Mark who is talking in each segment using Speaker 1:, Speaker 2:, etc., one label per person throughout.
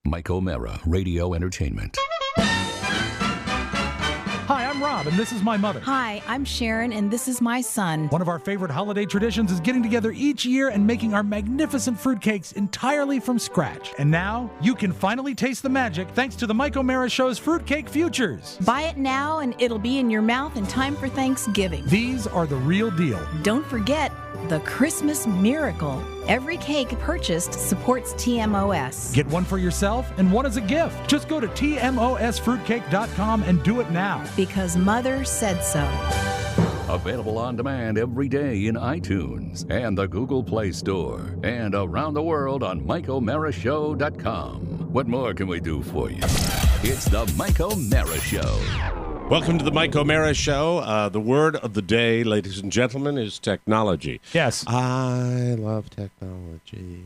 Speaker 1: Mike O'Mara, Radio Entertainment.
Speaker 2: Hi, I'm Rob, and this is my mother.
Speaker 3: Hi, I'm Sharon, and this is my son.
Speaker 2: One of our favorite holiday traditions is getting together each year and making our magnificent fruitcakes entirely from scratch. And now, you can finally taste the magic thanks to the Mike O'Mara Show's Fruitcake Futures.
Speaker 3: Buy it now, and it'll be in your mouth in time for Thanksgiving.
Speaker 2: These are the real deal.
Speaker 3: Don't forget the Christmas miracle. Every cake purchased supports TMOS.
Speaker 2: Get one for yourself and one as a gift. Just go to tmosfruitcake.com and do it now.
Speaker 3: Because Mother said so.
Speaker 1: Available on demand every day in iTunes and the Google Play Store. And around the world on MikeO'MaraShow.com. What more can we do for you? It's the Mike O'Mara Show.
Speaker 4: Welcome to the Mike O'Mara Show. The word of the day, ladies and gentlemen, is technology.
Speaker 2: Yes.
Speaker 4: I love technology.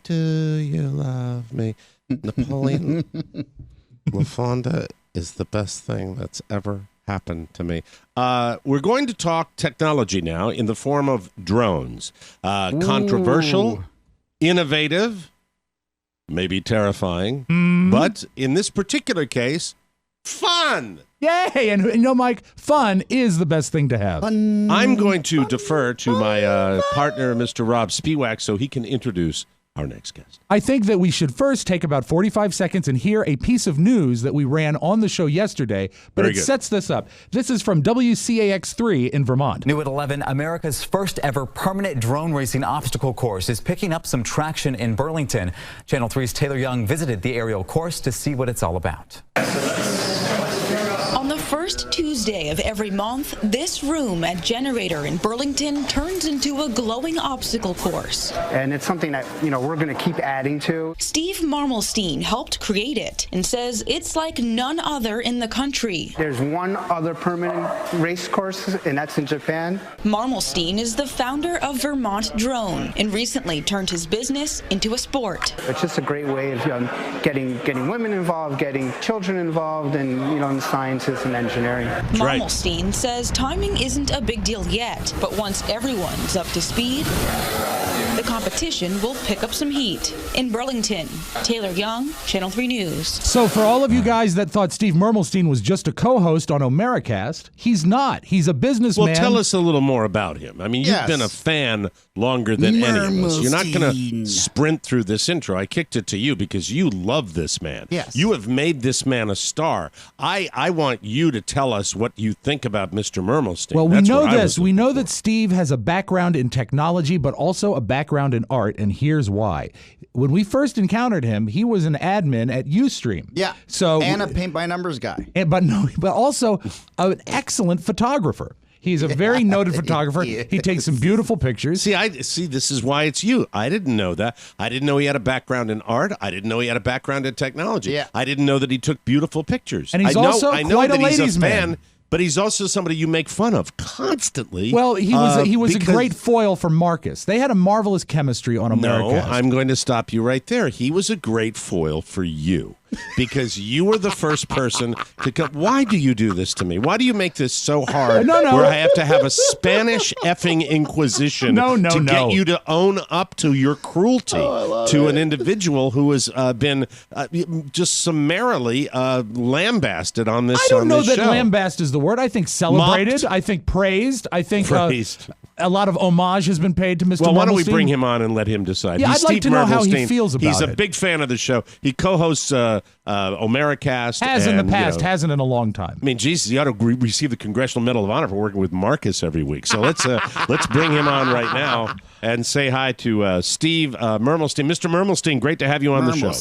Speaker 4: Do you love me? Napoleon LaFonda is the best thing that's ever happened to me. We're going to talk technology now in the form of drones. Controversial, innovative, maybe terrifying, but in this particular case, fun!
Speaker 2: Yay! And you know, Mike, fun is the best thing to have.
Speaker 4: I'm going to defer to my partner, Mr. Rob Spiewak, so he can introduce our next guest.
Speaker 2: I think that we should first take about 45 seconds and hear a piece of news that we ran on the show yesterday, but
Speaker 4: Very
Speaker 2: it
Speaker 4: good.
Speaker 2: sets this up. This is from WCAX3 in Vermont.
Speaker 5: New at 11, America's first ever permanent drone racing obstacle course is picking up some traction in Burlington. Channel 3's Taylor Young visited the aerial course to see what it's all about.
Speaker 6: On the first Tuesday of every month, this room at Generator in Burlington turns into a glowing obstacle course.
Speaker 7: And it's something that, we're going to keep adding to.
Speaker 6: Steve Mermelsteined helped create it and says it's like none other in the country.
Speaker 7: There's one other permanent race course, and that's in Japan.
Speaker 6: Mermelsteined is the founder of Vermont Drone and recently turned his business into a sport.
Speaker 7: It's just a great way of getting women involved, getting children involved, and, in sciences and engineering.
Speaker 4: right.
Speaker 6: Mermelsteined says timing isn't a big deal yet, but once everyone's up to speed, the competition will pick up some heat. In Burlington, Taylor Young, Channel 3 News.
Speaker 2: So for all of you guys that thought Steve Mermelstein was just a co-host on Omeracast, he's not. He's a businessman.
Speaker 4: Well, tell us a little more about him. I mean, you've been a fan longer than any of us. You're not going to sprint through this intro. I kicked it to you because you love this man.
Speaker 8: Yes.
Speaker 4: You have made this man a star. I want you to tell us what you think about Mr. Mermelstein.
Speaker 2: Well, we
Speaker 4: That's
Speaker 2: know
Speaker 4: what I
Speaker 2: this.
Speaker 4: was
Speaker 2: We
Speaker 4: looking
Speaker 2: know
Speaker 4: for.
Speaker 2: that Steve has a background in technology, but also a background in art, and here's why. When we first encountered him, he was an admin at Ustream.
Speaker 8: Yeah.
Speaker 2: So
Speaker 8: And a paint-by-numbers guy.
Speaker 2: but also an excellent photographer. He's a very noted photographer.
Speaker 8: He
Speaker 2: He takes some beautiful pictures.
Speaker 4: See, this is why it's you. I didn't know that. I didn't know he had a background in art. I didn't know he had a background in technology.
Speaker 8: Yeah.
Speaker 4: I didn't know that he took beautiful pictures.
Speaker 2: And he's
Speaker 4: I know,
Speaker 2: also
Speaker 4: I know
Speaker 2: quite
Speaker 4: that
Speaker 2: a
Speaker 4: he's
Speaker 2: ladies'
Speaker 4: a fan,
Speaker 2: man.
Speaker 4: but he's also somebody you make fun of constantly.
Speaker 2: Well, he was a
Speaker 4: because-
Speaker 2: great foil for Marcus. They had a marvelous chemistry on
Speaker 4: No,
Speaker 2: Omeracast.
Speaker 4: I'm going to stop you right there. He was a great foil for you because you were the first person to come. Why do you do this to me? Why do you make this so hard
Speaker 2: No.
Speaker 4: where I have to have a Spanish effing inquisition
Speaker 2: No.
Speaker 4: get you to own up to your cruelty to an individual who has been just summarily lambasted on this
Speaker 2: I don't know that
Speaker 4: show.
Speaker 2: lambast is the word. I think celebrated.
Speaker 4: Mocked.
Speaker 2: I think praised. I think
Speaker 4: Praised.
Speaker 2: A lot of homage has been paid to Mr.
Speaker 4: Well, why don't we
Speaker 2: Mermelstein.
Speaker 4: bring him on and let him decide?
Speaker 2: Yeah,
Speaker 4: He's
Speaker 2: I'd like
Speaker 4: Steve
Speaker 2: to know how he
Speaker 4: Mermelstein.
Speaker 2: feels about
Speaker 4: He's a
Speaker 2: it.
Speaker 4: big fan of the show. He co-hosts Omeracast.
Speaker 2: Has in the
Speaker 4: and,
Speaker 2: past, hasn't in a long time.
Speaker 4: I mean, Jesus, he ought to receive the Congressional Medal of Honor for working with Marcus every week. So let's bring him on right now and say hi to Steve Mermelstein. Mr. Mermelstein, great to have you on the show.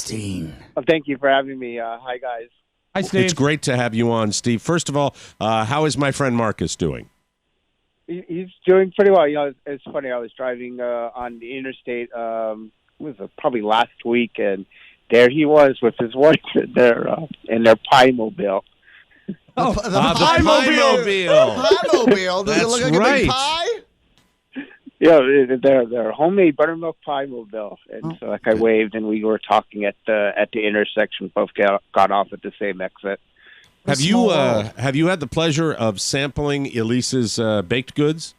Speaker 9: Well, thank you for having me. Hi, guys.
Speaker 2: Hi, Steve.
Speaker 4: It's great to have you on, Steve. First of all, how is my friend Marcus doing?
Speaker 9: He's doing pretty well. It's funny. I was driving on the interstate. Probably last week, and there he was with his wife in their Pie-mobile.
Speaker 2: Oh,
Speaker 8: the
Speaker 4: Pie-mobile.
Speaker 8: Pie-mobile. Does it
Speaker 4: That's
Speaker 8: look like a
Speaker 4: right.
Speaker 8: big pie?
Speaker 9: Yeah, they're homemade buttermilk Pie-mobile, and so I waved, and we were talking at the intersection. Both got off at the same exit.
Speaker 4: Have you had the pleasure of sampling Elise's baked goods?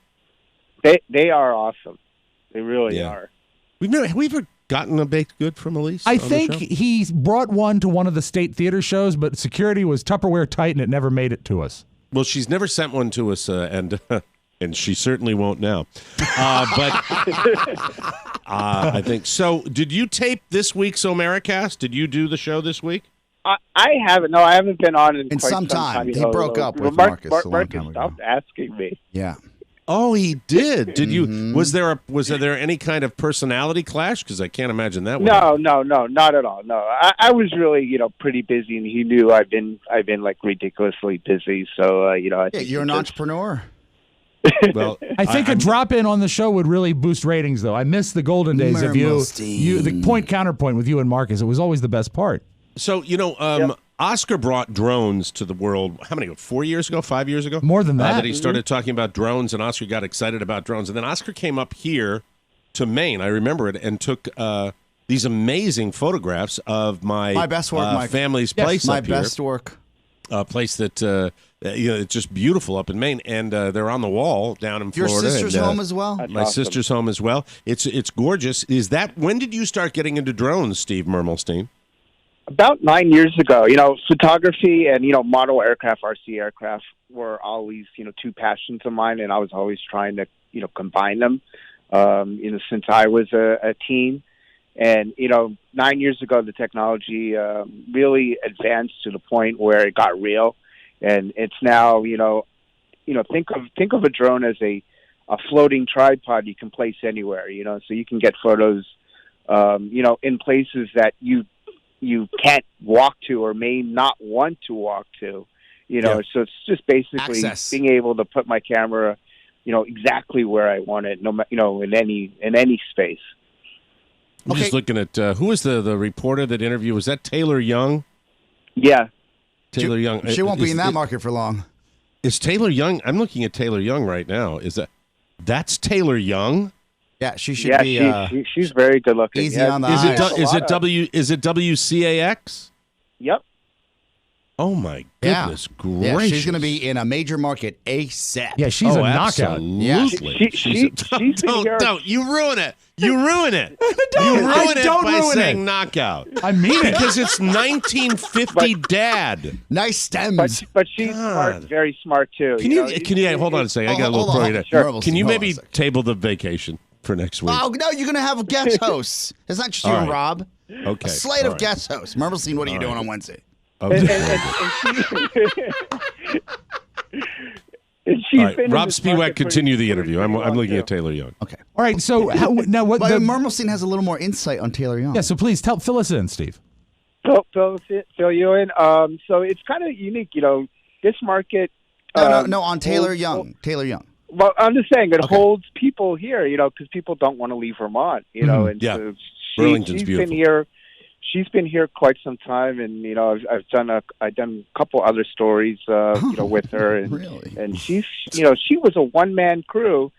Speaker 9: They are awesome. They really
Speaker 4: Yeah.
Speaker 9: are.
Speaker 4: We've
Speaker 10: gotten a baked good from Elise?
Speaker 2: I
Speaker 10: on the
Speaker 2: think
Speaker 10: show?
Speaker 2: he brought one to one of the state theater shows, but security was Tupperware tight and it never made it to us.
Speaker 10: Well, she's never sent one to us, and she certainly won't now. But I think so. Did you tape this week's Omericast? Did you do the show this week?
Speaker 9: I haven't. No, I haven't been on in quite
Speaker 11: some time. He broke up with
Speaker 9: Marcus
Speaker 11: a long time ago.
Speaker 9: Stopped asking me.
Speaker 11: Yeah.
Speaker 10: Oh, he did. Did you? Was there any kind of personality clash? Because I can't imagine that.
Speaker 9: No, not at all. No, I was really pretty busy, and he knew I've been like ridiculously busy. So I think
Speaker 11: you're an entrepreneur.
Speaker 10: Well,
Speaker 2: I think a drop in on the show would really boost ratings, though. I miss the golden days of you, the point counterpoint with you and Marcus. It was always the best part.
Speaker 10: So Oscar brought drones to the world, how many, 4 years ago, 5 years ago?
Speaker 2: More than that.
Speaker 10: That he started talking about drones, and Oscar got excited about drones. And then Oscar came up here to Maine, I remember it, and took these amazing photographs of my
Speaker 11: best work, Mike.
Speaker 10: Family's place
Speaker 11: my
Speaker 10: up here.
Speaker 11: best work.
Speaker 10: A place that, it's just beautiful up in Maine. And they're on the wall down in
Speaker 11: Your
Speaker 10: Florida.
Speaker 11: sister's home as well?
Speaker 10: My sister's home as well. It's gorgeous. When did you start getting into drones, Steve Mermelstein?
Speaker 9: About 9 years ago, photography and, model aircraft, RC aircraft were always, two passions of mine, and I was always trying to, combine them, since I was a teen. And, 9 years ago, the technology really advanced to the point where it got real. And it's now, think of a drone as a floating tripod you can place anywhere, so you can get photos, in places that you can't walk to or may not want to walk to, so it's just basically being able to put my camera, exactly where I want it, in any space.
Speaker 10: I'm just looking at, who was the reporter that interviewed, was that Taylor Young?
Speaker 9: Yeah.
Speaker 10: Taylor Young.
Speaker 11: She won't be in that market for long.
Speaker 10: Is Taylor Young, I'm looking at Taylor Young right now, that's Taylor Young?
Speaker 11: Yeah, she should be.
Speaker 9: She's very good looking.
Speaker 11: Easy on the eyes.
Speaker 10: Is it WCAX?
Speaker 9: Yep.
Speaker 10: Oh my goodness gracious!
Speaker 11: Yeah, she's going to be in a major market ASAP.
Speaker 2: Yeah, she's a knockout.
Speaker 10: Absolutely.
Speaker 9: Yeah.
Speaker 10: Don't you ruin it? You ruin it. You ruin it by saying knockout.
Speaker 2: I mean it
Speaker 10: because it's 1950 dad.
Speaker 11: Nice stems.
Speaker 9: But she's smart, very smart too.
Speaker 10: Can you hold on a second? I got a little pro.
Speaker 11: Sure.
Speaker 10: Can you maybe table the vacation for next week?
Speaker 11: Oh no, you're going to have a guest host. It's not just you and Rob.
Speaker 10: Okay.
Speaker 11: A slate of guest hosts. Mermelstein, what are you doing on Wednesday?
Speaker 10: Okay. Rob Spiewak, continue the interview. I'm looking at Taylor Young.
Speaker 11: Okay.
Speaker 2: All right. So now what?
Speaker 11: But Mermelstein has a little more insight on Taylor Young.
Speaker 2: Yeah. So please fill us in, Steve.
Speaker 9: Fill you in. So it's kind of unique, this market.
Speaker 11: No. On Taylor Young. Taylor Young.
Speaker 9: Well, I'm just saying it holds people here, because people don't want to leave Vermont, and so
Speaker 10: Burlington's
Speaker 9: she's
Speaker 10: beautiful.
Speaker 9: been here. She's been here quite some time, and I've done a couple other stories, with her, and
Speaker 11: really?
Speaker 9: And she's she was a one-man crew,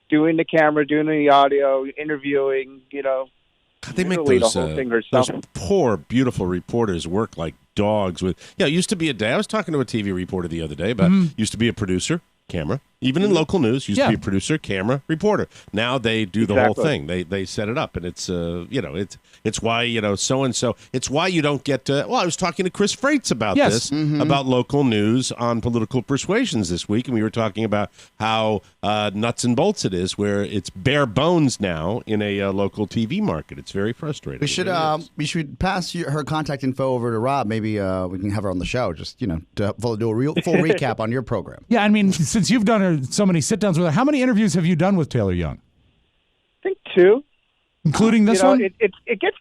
Speaker 9: doing the camera, doing the audio, interviewing,
Speaker 10: They make
Speaker 9: the whole thing herself.
Speaker 10: Those poor, beautiful reporters work like dogs. It used to be a day. I was talking to a TV reporter the other day about used to be a producer, camera. Even in local news, used to be a producer, camera, reporter. Now they do the whole thing. They set it up, and it's it's why so and so. It's why you don't get. I was talking to Chris Freitz about this about local news on Political Persuasions this week, and we were talking about how nuts and bolts it is, where it's bare bones now in a local TV market. It's very frustrating.
Speaker 11: We should pass her contact info over to Rob. Maybe we can have her on the show. Just to do a full recap on your program.
Speaker 2: Yeah, I mean, since you've done so many sit-downs with her, how many interviews have you done with Taylor Young?
Speaker 9: I think 2.
Speaker 2: Including this one?
Speaker 9: It gets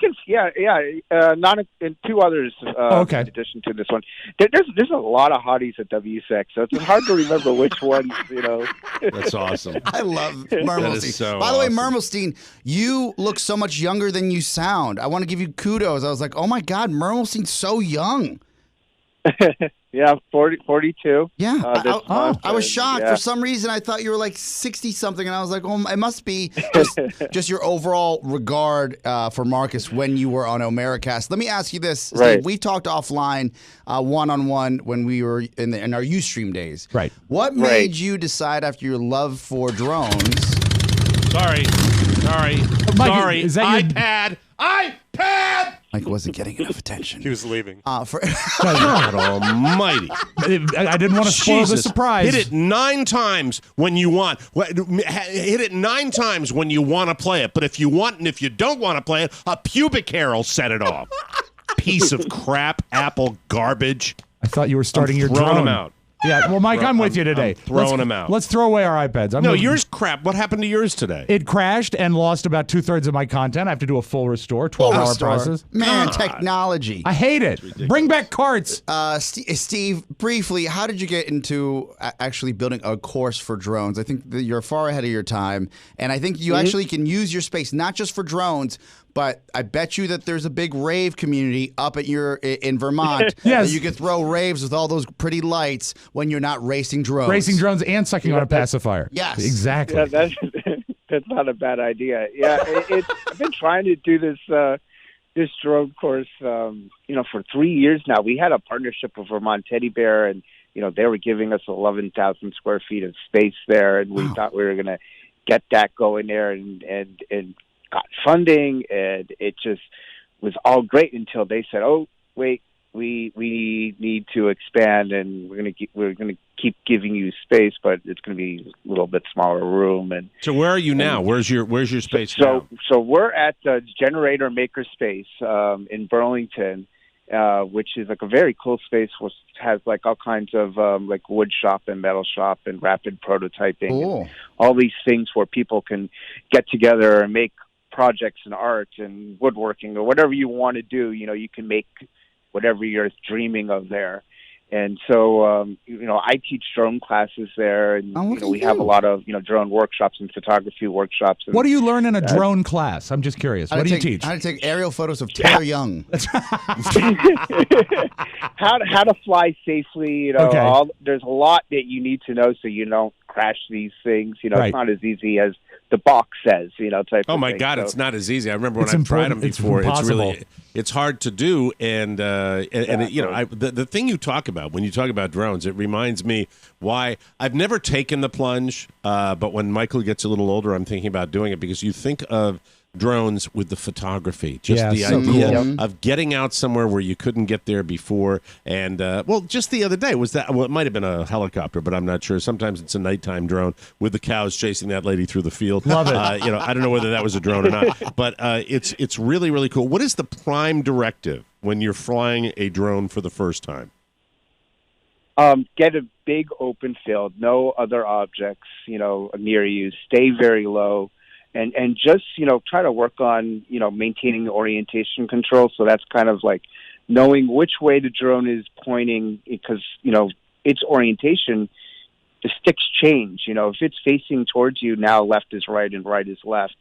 Speaker 9: not in 2 others.
Speaker 2: Okay.
Speaker 9: In addition to this one, there's a lot of hotties at WSEC, so it's hard to remember which ones.
Speaker 10: That's awesome.
Speaker 11: I love Mermelstein.
Speaker 10: That is so
Speaker 11: By the way,
Speaker 10: awesome.
Speaker 11: Mermelstein, you look so much younger than you sound. I want to give you kudos. I was like, oh my God, Mermelstein's so young.
Speaker 9: Yeah, 42.
Speaker 11: Yeah, I was
Speaker 9: and,
Speaker 11: shocked. For some reason, I thought you were like 60-something, and I was like, oh, it must be just your overall regard for Marcus when you were on Omericast. Let me ask you this.
Speaker 9: Right.
Speaker 11: Steve, we talked offline, one-on-one, when we were in our Ustream days.
Speaker 2: Right.
Speaker 11: What made you decide after your love for drones?
Speaker 10: Sorry.
Speaker 2: Mike, is that your-
Speaker 10: iPad!
Speaker 11: Mike wasn't getting enough attention.
Speaker 10: He was leaving.
Speaker 11: God
Speaker 10: almighty.
Speaker 2: I didn't want to spoil the surprise.
Speaker 10: Hit it 9 times when you want. Hit it 9 times when you want to play it. But if you want and if you don't want to play it, a pubic hair will set it off. Piece of crap, Apple garbage.
Speaker 2: I thought you were starting your
Speaker 10: throwing
Speaker 2: drone.
Speaker 10: them out.
Speaker 2: Yeah, well, Mike, I'm with you today.
Speaker 10: Throwing them out.
Speaker 2: Let's throw away our iPads.
Speaker 10: Yours crap. What happened to yours today?
Speaker 2: It crashed and lost about 2/3 of my content. I have to do a full restore, 12-hour process.
Speaker 11: Man, technology.
Speaker 2: I hate it. Bring back carts.
Speaker 11: Steve, briefly, how did you get into actually building a course for drones? I think that you're far ahead of your time, and I think you actually can use your space not just for drones, but I bet you that there's a big rave community up at in Vermont.
Speaker 2: Yes.
Speaker 11: That you can throw raves with all those pretty lights when you're not racing drones.
Speaker 2: Racing drones and sucking on a pacifier.
Speaker 11: Yes.
Speaker 2: Exactly.
Speaker 9: Yeah, that's not a bad idea. Yeah, I've been trying to do this drone course, for 3 years now. We had a partnership with Vermont Teddy Bear, and they were giving us 11,000 square feet of space there, and we thought we were going to get that going there, and got funding, and it just was all great until they said, "Oh, wait, we need to expand, and we're gonna keep giving you space, but it's gonna be a little bit smaller room." And
Speaker 10: so, where are you now? Where's your space now?
Speaker 9: So we're at the Generator Makerspace in Burlington, which is like a very cool space, which has like all kinds of like wood shop and metal shop and rapid prototyping, and all these things where people can get together and make projects and art and woodworking or whatever you want to do. You can make whatever you're dreaming of there. And so, I teach drone classes there, and we have a lot of drone workshops and photography workshops. And,
Speaker 2: what do you learn in a drone class? I'm just curious. What do you teach?
Speaker 11: How to take aerial photos of Taylor Young.
Speaker 9: how to fly safely.
Speaker 2: Okay.
Speaker 9: There's a lot that you need to know so you don't crash these things.
Speaker 2: Right.
Speaker 9: It's not as easy as the box says. Type.
Speaker 10: Oh
Speaker 9: of
Speaker 10: my
Speaker 9: thing.
Speaker 10: God,
Speaker 9: So,
Speaker 10: it's not as easy. I remember when I tried them before. It's hard to do, and the thing you talk about when you talk about drones, it reminds me why I've never taken the plunge. But when Michael gets a little older, I'm thinking about doing it because you think of drones with the photography, the idea of getting out somewhere where you couldn't get there before. And just the other day it might have been a helicopter, but I'm not sure. Sometimes it's a nighttime drone with the cows chasing that lady through the field.
Speaker 2: Love it.
Speaker 10: I don't know whether that was a drone or not, but it's really, really cool. What is the prime directive when you're flying a drone for the first time?
Speaker 9: Get a big open field, no other objects, near you. Stay very low. And just, try to work on, maintaining the orientation control. So that's kind of like knowing which way the drone is pointing because, its orientation, the sticks change. If it's facing towards you, now left is right and right is left.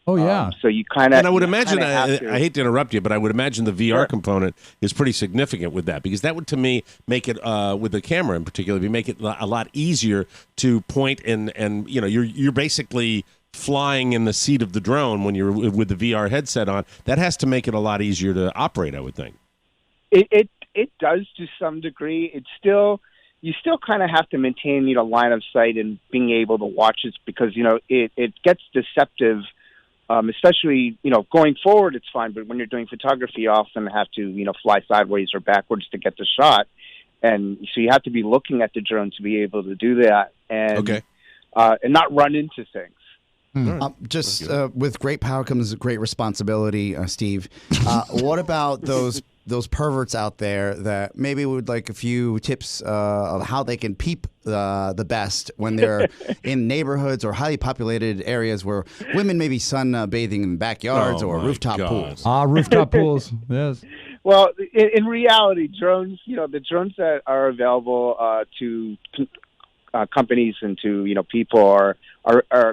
Speaker 2: Oh, yeah.
Speaker 9: So you kind of...
Speaker 10: And I would imagine, I hate to interrupt you, but I would imagine the VR component is pretty significant with that because that would, to me, make it, with the camera in particular, make it a lot easier to point and you're basically flying in the seat of the drone when you're with the VR headset on. That has to make it a lot easier to operate, I would think.
Speaker 9: It does to some degree. You still kind of have to maintain line of sight and being able to watch it because it gets deceptive, especially going forward it's fine, but when you're doing photography you often have to fly sideways or backwards to get the shot, and so you have to be looking at the drone to be able to do that and not run into things.
Speaker 11: With great power comes great responsibility, Steve. What about those perverts out there that maybe would like a few tips of how they can peep the best when they're in neighborhoods or highly populated areas where women may be bathing in backyards or rooftop pools?
Speaker 2: Rooftop pools, yes.
Speaker 9: Well, in reality, drones, the drones that are available to companies and to people are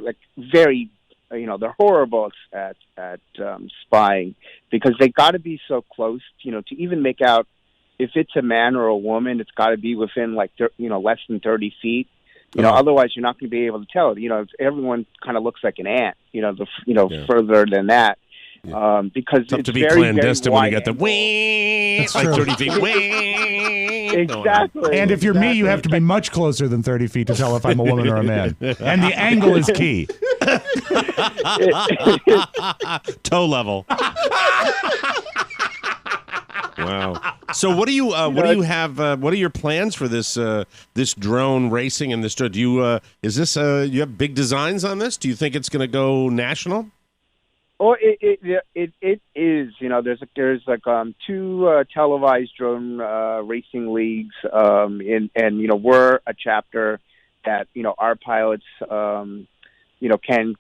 Speaker 9: like very they're horrible at spying because they got to be so close to even make out if it's a man or a woman. It's got to be within less than 30 feet. Otherwise you're not going to be able to tell. If everyone kind of looks like an ant. Further than that. Because
Speaker 10: it's tough to be
Speaker 9: very,
Speaker 10: clandestine
Speaker 9: very
Speaker 10: when you got the wing, like 30 feet. Wing.
Speaker 9: Exactly.
Speaker 2: And if you're me, you have to be much closer than 30 feet to tell if I'm a woman or a man. And the angle is key.
Speaker 10: Toe level. Wow. So what do you have? What are your plans for this this drone racing and this? Do you is this you have big designs on this? Do you think it's going to go national?
Speaker 9: Oh, it is. You know, there's like two televised drone racing leagues, and you know, we're a chapter that, you know, our pilots you know, can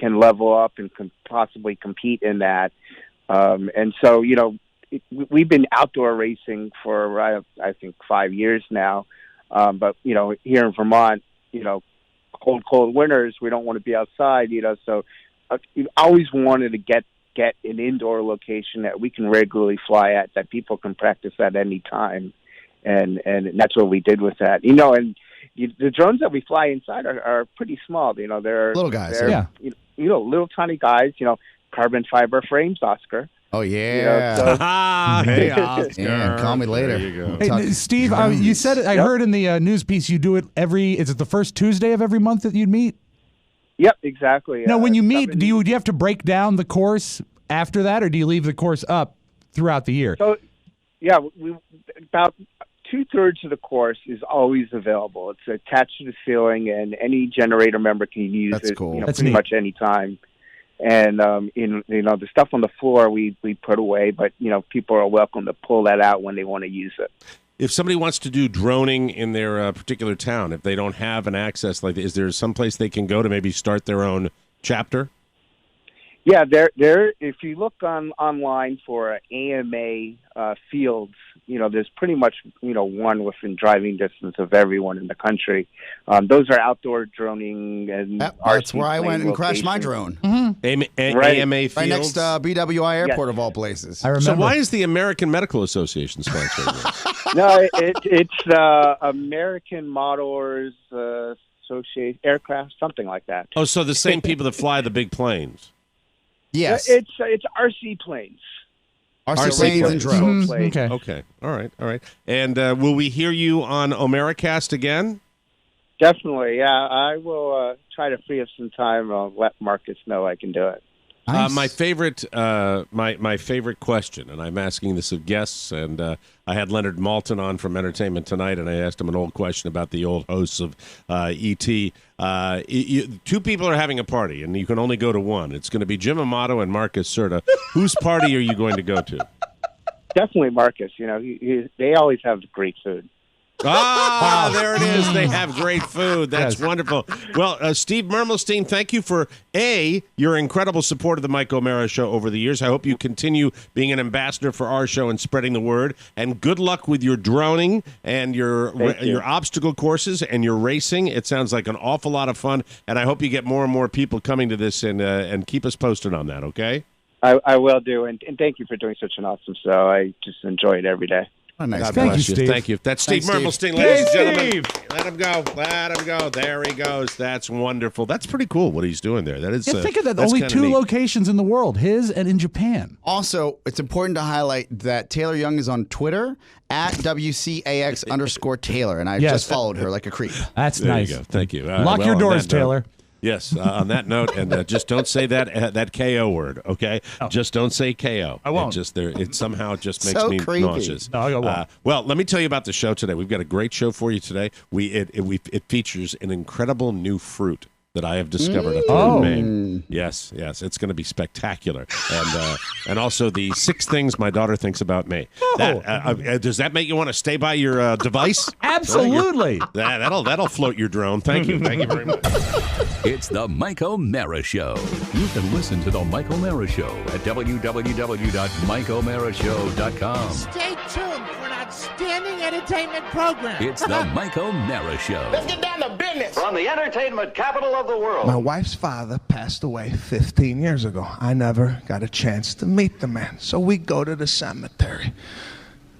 Speaker 9: level up and can possibly compete in that, and so, you know, we've been outdoor racing for I think 5 years now, but you know, here in Vermont, you know, cold winters, we don't want to be outside, you know, so you always wanted to get an indoor location that we can regularly fly at, that people can practice at any time, and that's what we did with that, you know. And the drones that we fly inside are pretty small, you know. They're
Speaker 11: little guys,
Speaker 9: you know, little tiny guys, you know, carbon fiber frames, Oscar.
Speaker 11: Oh, yeah.
Speaker 9: You know, so,
Speaker 10: Hey, Oscar.
Speaker 11: Yeah, call me later.
Speaker 10: There you go.
Speaker 2: Hey, Steve, you said I heard in the news piece you do it is it the first Tuesday of every month that you'd meet?
Speaker 9: Yep, exactly.
Speaker 2: Now, when you meet, do you have to break down the course after that, or do you leave the course up throughout the year?
Speaker 9: So, yeah, about 2/3 of the course is always available. It's attached to the ceiling, and any generator member can use
Speaker 11: That's
Speaker 9: it.
Speaker 11: cool.
Speaker 9: You know,
Speaker 2: That's
Speaker 9: pretty
Speaker 2: neat.
Speaker 9: much any time. And you know, the stuff on the floor we put away, but you know, people are welcome to pull that out when they want to use it.
Speaker 10: If somebody wants to do droning in their particular town, if they don't have an access like, is there some place they can go to maybe start their own chapter?
Speaker 9: Yeah, there. If you look online for AMA fields, you know, there's pretty much, you know, one within driving distance of everyone in the country. Those are outdoor droning and
Speaker 11: That's
Speaker 9: RC
Speaker 11: where I went and crashed my
Speaker 9: locations.
Speaker 11: drone.
Speaker 9: Right.
Speaker 10: AMA Field?
Speaker 11: Right next to BWI Airport, of all places.
Speaker 2: I remember.
Speaker 10: So why is the American Medical Association sponsoring this?
Speaker 9: No, it's American Modelers Association Aircraft, something like that.
Speaker 10: Oh, so the same people that fly the big planes.
Speaker 11: Yes.
Speaker 9: It's RC planes.
Speaker 11: RC planes and drones.
Speaker 2: Okay.
Speaker 10: Okay. All right. And will we hear you on Omericast again?
Speaker 9: Definitely, yeah. I will try to free up some time. I'll let Marcus know I can do it.
Speaker 11: Nice.
Speaker 10: My favorite, my favorite question, and I'm asking this of guests, and I had Leonard Maltin on from Entertainment Tonight, and I asked him an old question about the old hosts of E.T. Two people are having a party, and you can only go to one. It's going to be Jim Amato and Marcus Serta. Whose party are you going to go to?
Speaker 9: Definitely Marcus. You know, they always have great food.
Speaker 10: Ah, there it is. They have great food. That's wonderful. Well, Steve Mermelstein, thank you for, your incredible support of the Mike O'Mara Show over the years. I hope you continue being an ambassador for our show and spreading the word. And good luck with your droning and your obstacle courses and your racing. It sounds like an awful lot of fun, and I hope you get more and more people coming to this, and keep us posted on that, okay?
Speaker 9: I will do, and thank you for doing such an awesome show. I just enjoy it every day.
Speaker 11: Oh, nice.
Speaker 10: God
Speaker 2: Thank
Speaker 10: bless
Speaker 2: you,
Speaker 10: you.
Speaker 2: Steve.
Speaker 10: Thank you. That's Steve Mermelstein, ladies and gentlemen. Let him go. Let him go. There he goes. That's wonderful. That's pretty cool what he's doing there. That is.
Speaker 2: Yeah, think of that.
Speaker 10: That's
Speaker 2: Only
Speaker 10: kinda
Speaker 2: 2
Speaker 10: neat.
Speaker 2: locations in the world, his and in Japan.
Speaker 11: Also, it's important to highlight that Taylor Young is on Twitter at WCAX_Taylor, and I just followed her like a creep.
Speaker 2: That's
Speaker 10: There
Speaker 2: nice.
Speaker 10: you go. Thank you.
Speaker 2: Lock your
Speaker 10: on
Speaker 2: doors,
Speaker 10: that note-
Speaker 2: Taylor.
Speaker 10: Yes, on that note, and just don't say that KO word, okay?
Speaker 2: Oh.
Speaker 10: Just don't say KO.
Speaker 2: I won't.
Speaker 10: It somehow just makes
Speaker 11: So
Speaker 10: me
Speaker 11: creepy.
Speaker 10: nauseous.
Speaker 2: No, I won't.
Speaker 10: Well, let me tell you about the show today. We've got a great show for you today. It features an incredible new fruit that I have discovered up here in Maine. Yes, it's going to be spectacular, and also the 6 things my daughter thinks about me. Does that make you want to stay by your device?
Speaker 2: Absolutely.
Speaker 10: That'll float your drone. Thank you very much.
Speaker 1: It's the Mike O'Mara Show. You can listen to the Mike O'Mara Show at www.mikeomarashow.com.
Speaker 12: Stay tuned for an outstanding entertainment program.
Speaker 1: It's the Mike O'Mara Show.
Speaker 12: Let's get down to business.
Speaker 13: From the entertainment capital of the world.
Speaker 14: My wife's father passed away 15 years ago. I never got a chance to meet the man, so we go to the cemetery.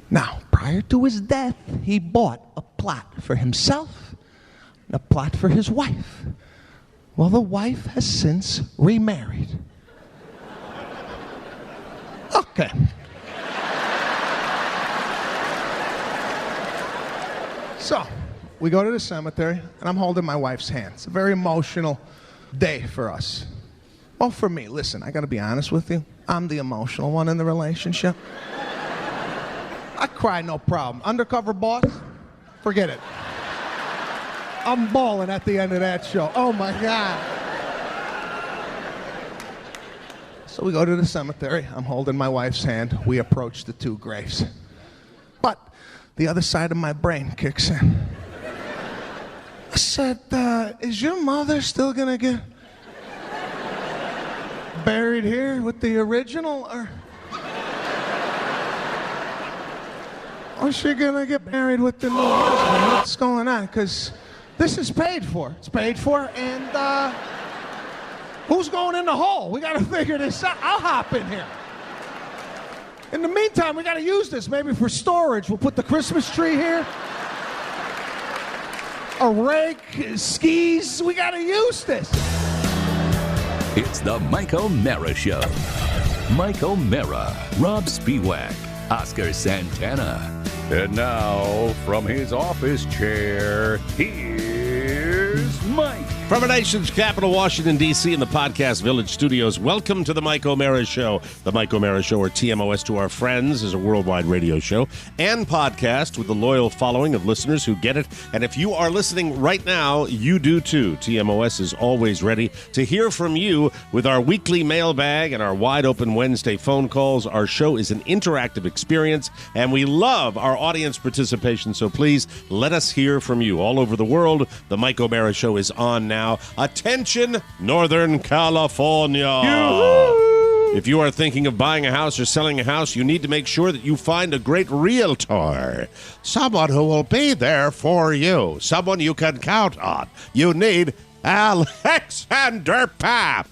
Speaker 14: Now, prior to his death, he bought a plot for himself and a plot for his wife. Well, the wife has since remarried. Okay. So, we go to the cemetery, and I'm holding my wife's hand. It's a very emotional day for us. Well, for me, listen, I got to be honest with you. I'm the emotional one in the relationship. I cry, no problem. Undercover boss, forget it. I'm bawling at the end of that show. Oh, my God. So we go to the cemetery. I'm holding my wife's hand. We approach the 2 graves. But the other side of my brain kicks in. I said, is your mother still going to get buried here with the original, or is she going to get married with the new husband? What's going on? Because this is paid for. It's paid for, and who's going in the hole? We got to figure this out. I'll hop in here. In the meantime, we got to use this maybe for storage. We'll put the Christmas tree here. A rake, skis. We got to use this.
Speaker 1: It's the Mike O'Meara Show. Mike O'Meara, Rob Spiewak, Oscar Santana. And now, from his office chair, here's Mike.
Speaker 10: From our nation's capital, Washington, D.C., in the Podcast Village studios, welcome to the Mike O'Meara Show. The Mike O'Meara Show, or TMOS to our friends, is a worldwide radio show and podcast with a loyal following of listeners who get it. And if you are listening right now, you do too. TMOS is always ready to hear from you with our weekly mailbag and our wide-open Wednesday phone calls. Our show is an interactive experience, and we love our audience participation, so please let us hear from you. All over the world, the Mike O'Meara Show is on now. Attention, Northern California. Yoo-hoo! If you are thinking of buying a house or selling a house, you need to make sure that you find a great realtor. Someone who will be there for you. Someone you can count on. You need Alexander Papp.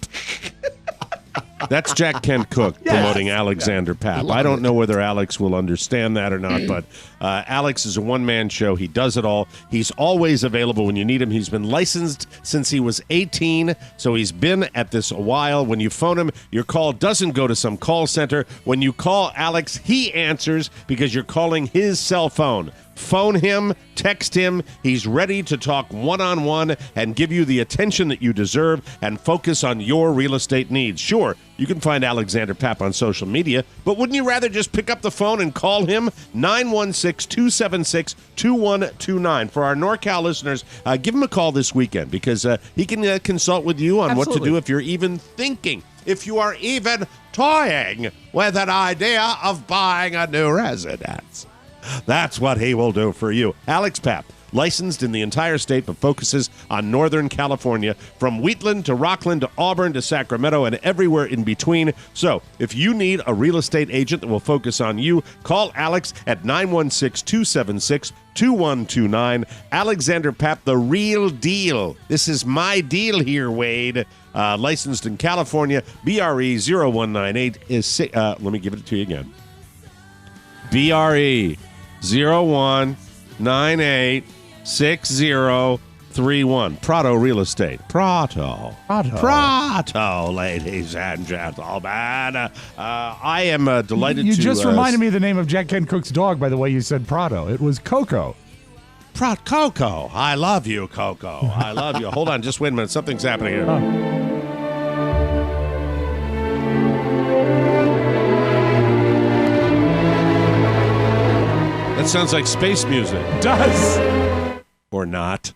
Speaker 10: That's Jack Kent Cook promoting Alexander Papp. I don't know whether Alex will understand that or not, but Alex is a one-man show. He does it all. He's always available when you need him. He's been licensed since he was 18, so he's been at this a while. When you phone him, your call doesn't go to some call center. When you call Alex, he answers because you're calling his cell phone. Phone him, text him. He's ready to talk one-on-one and give you the attention that you deserve and focus on your real estate needs. Sure, you can find Alexander Papp on social media, but wouldn't you rather just pick up the phone and call him? 916-276-2129. For our NorCal listeners, give him a call this weekend because he can consult with you on what to do if you're even thinking, if you are even toying with an idea of buying a new residence. That's what he will do for you. Alex Papp, licensed in the entire state, but focuses on Northern California, from Wheatland to Rockland to Auburn to Sacramento and everywhere in between. So if you need a real estate agent that will focus on you, call Alex at 916-276-2129. Alexander Papp, the real deal. This is my deal here, Wade. Licensed in California, BRE 0198 is, let me give it to you again. BRE 01986031. Prato Real Estate. Prato, ladies and gentlemen. I am delighted to...
Speaker 2: You just reminded me of the name of Jack Kent Cook's dog, by the way you said Prato. It was Coco.
Speaker 10: Coco. I love you, Coco. I love you. Hold on, just wait a minute. Something's happening here.
Speaker 2: Oh.
Speaker 10: That sounds like space music.
Speaker 2: It does.
Speaker 10: Or not.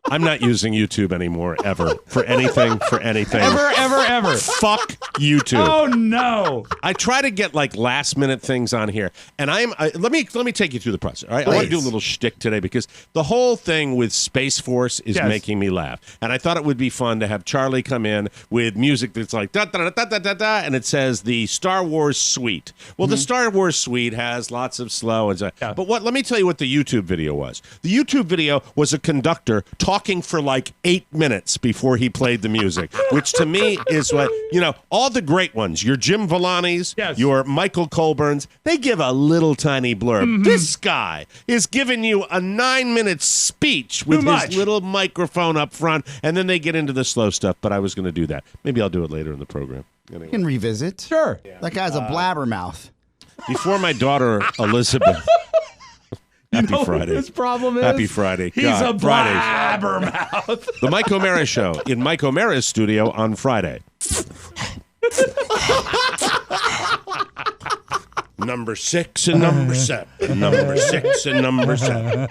Speaker 10: I'm not using YouTube anymore, ever. For anything.
Speaker 2: Ever.
Speaker 10: Fuck YouTube.
Speaker 2: Oh, no.
Speaker 10: I try to get, like, last-minute things on here. And let me take you through the process, all right? I want to do a little shtick today because the whole thing with Space Force is making me laugh. And I thought it would be fun to have Charlie come in with music that's like, da-da-da-da-da-da, and it says the Star Wars Suite. Well, the Star Wars Suite has lots of slow and stuff. Yeah. But let me tell you what the YouTube video was. The YouTube video was a conductor talking for like 8 minutes before he played the music, which to me is what, all the great ones, your Jim Villani's, your Michael Colburn's, they give a little tiny blurb. Mm-hmm. This guy is giving you a 9-minute speech with his little microphone up front, and then they get into the slow stuff, but I was going to do that. Maybe I'll do it later in the program. Anyway.
Speaker 11: You can revisit.
Speaker 2: Sure.
Speaker 11: Yeah. That guy's a blabbermouth.
Speaker 10: Before my daughter, Elizabeth... Happy Friday.
Speaker 2: His problem is
Speaker 10: Happy Friday.
Speaker 2: He's
Speaker 10: God,
Speaker 2: a
Speaker 10: Fridays.
Speaker 2: blabbermouth.
Speaker 10: The Mike O'Mara Show in Mike O'Mara's studio on Friday. Number 6 and number 7. Number 6 and number 7.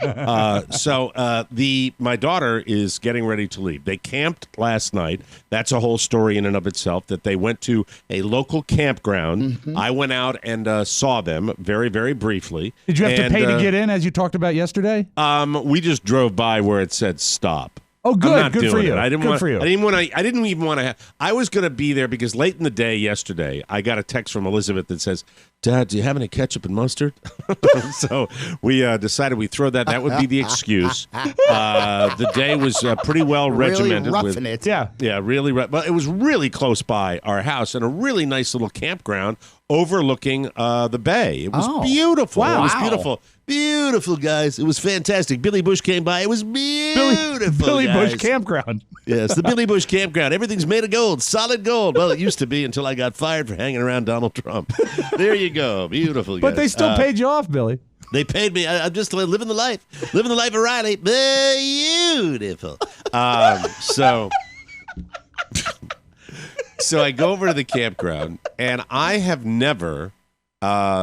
Speaker 10: My daughter is getting ready to leave. They camped last night. That's a whole story in and of itself, that they went to a local campground.
Speaker 11: Mm-hmm.
Speaker 10: I went out and saw them very, very briefly.
Speaker 2: Did you have to pay to get in, as you talked about yesterday?
Speaker 10: We just drove by where it said stop.
Speaker 2: Oh, good.
Speaker 10: I'm not
Speaker 2: Good for
Speaker 10: doing
Speaker 2: you.
Speaker 10: it. I didn't
Speaker 2: Good
Speaker 10: want.
Speaker 2: for you.
Speaker 10: I didn't even want to. I was going to be there because late in the day yesterday, I got a text from Elizabeth that says, "Dad, do you have any ketchup and mustard?" So we decided we'd throw that. That would be the excuse. The day was pretty well regimented.
Speaker 11: Really roughing it.
Speaker 10: Yeah, really. Well, it was really close by our house and a really nice little campground overlooking the bay. It was beautiful.
Speaker 2: Wow.
Speaker 10: It was beautiful. Beautiful, guys. It was fantastic. Billy Bush came by. It was beautiful.
Speaker 2: Billy
Speaker 10: guys.
Speaker 2: Bush Campground.
Speaker 10: Yes, the Billy Bush Campground. Everything's made of gold, solid gold. Well, it used to be until I got fired for hanging around Donald Trump. There you go. Beautiful, guys.
Speaker 2: But they still paid you off, Billy.
Speaker 10: They paid me. I'm just living the life. Living the life of Riley. Beautiful. So I go over to the campground, and I have never,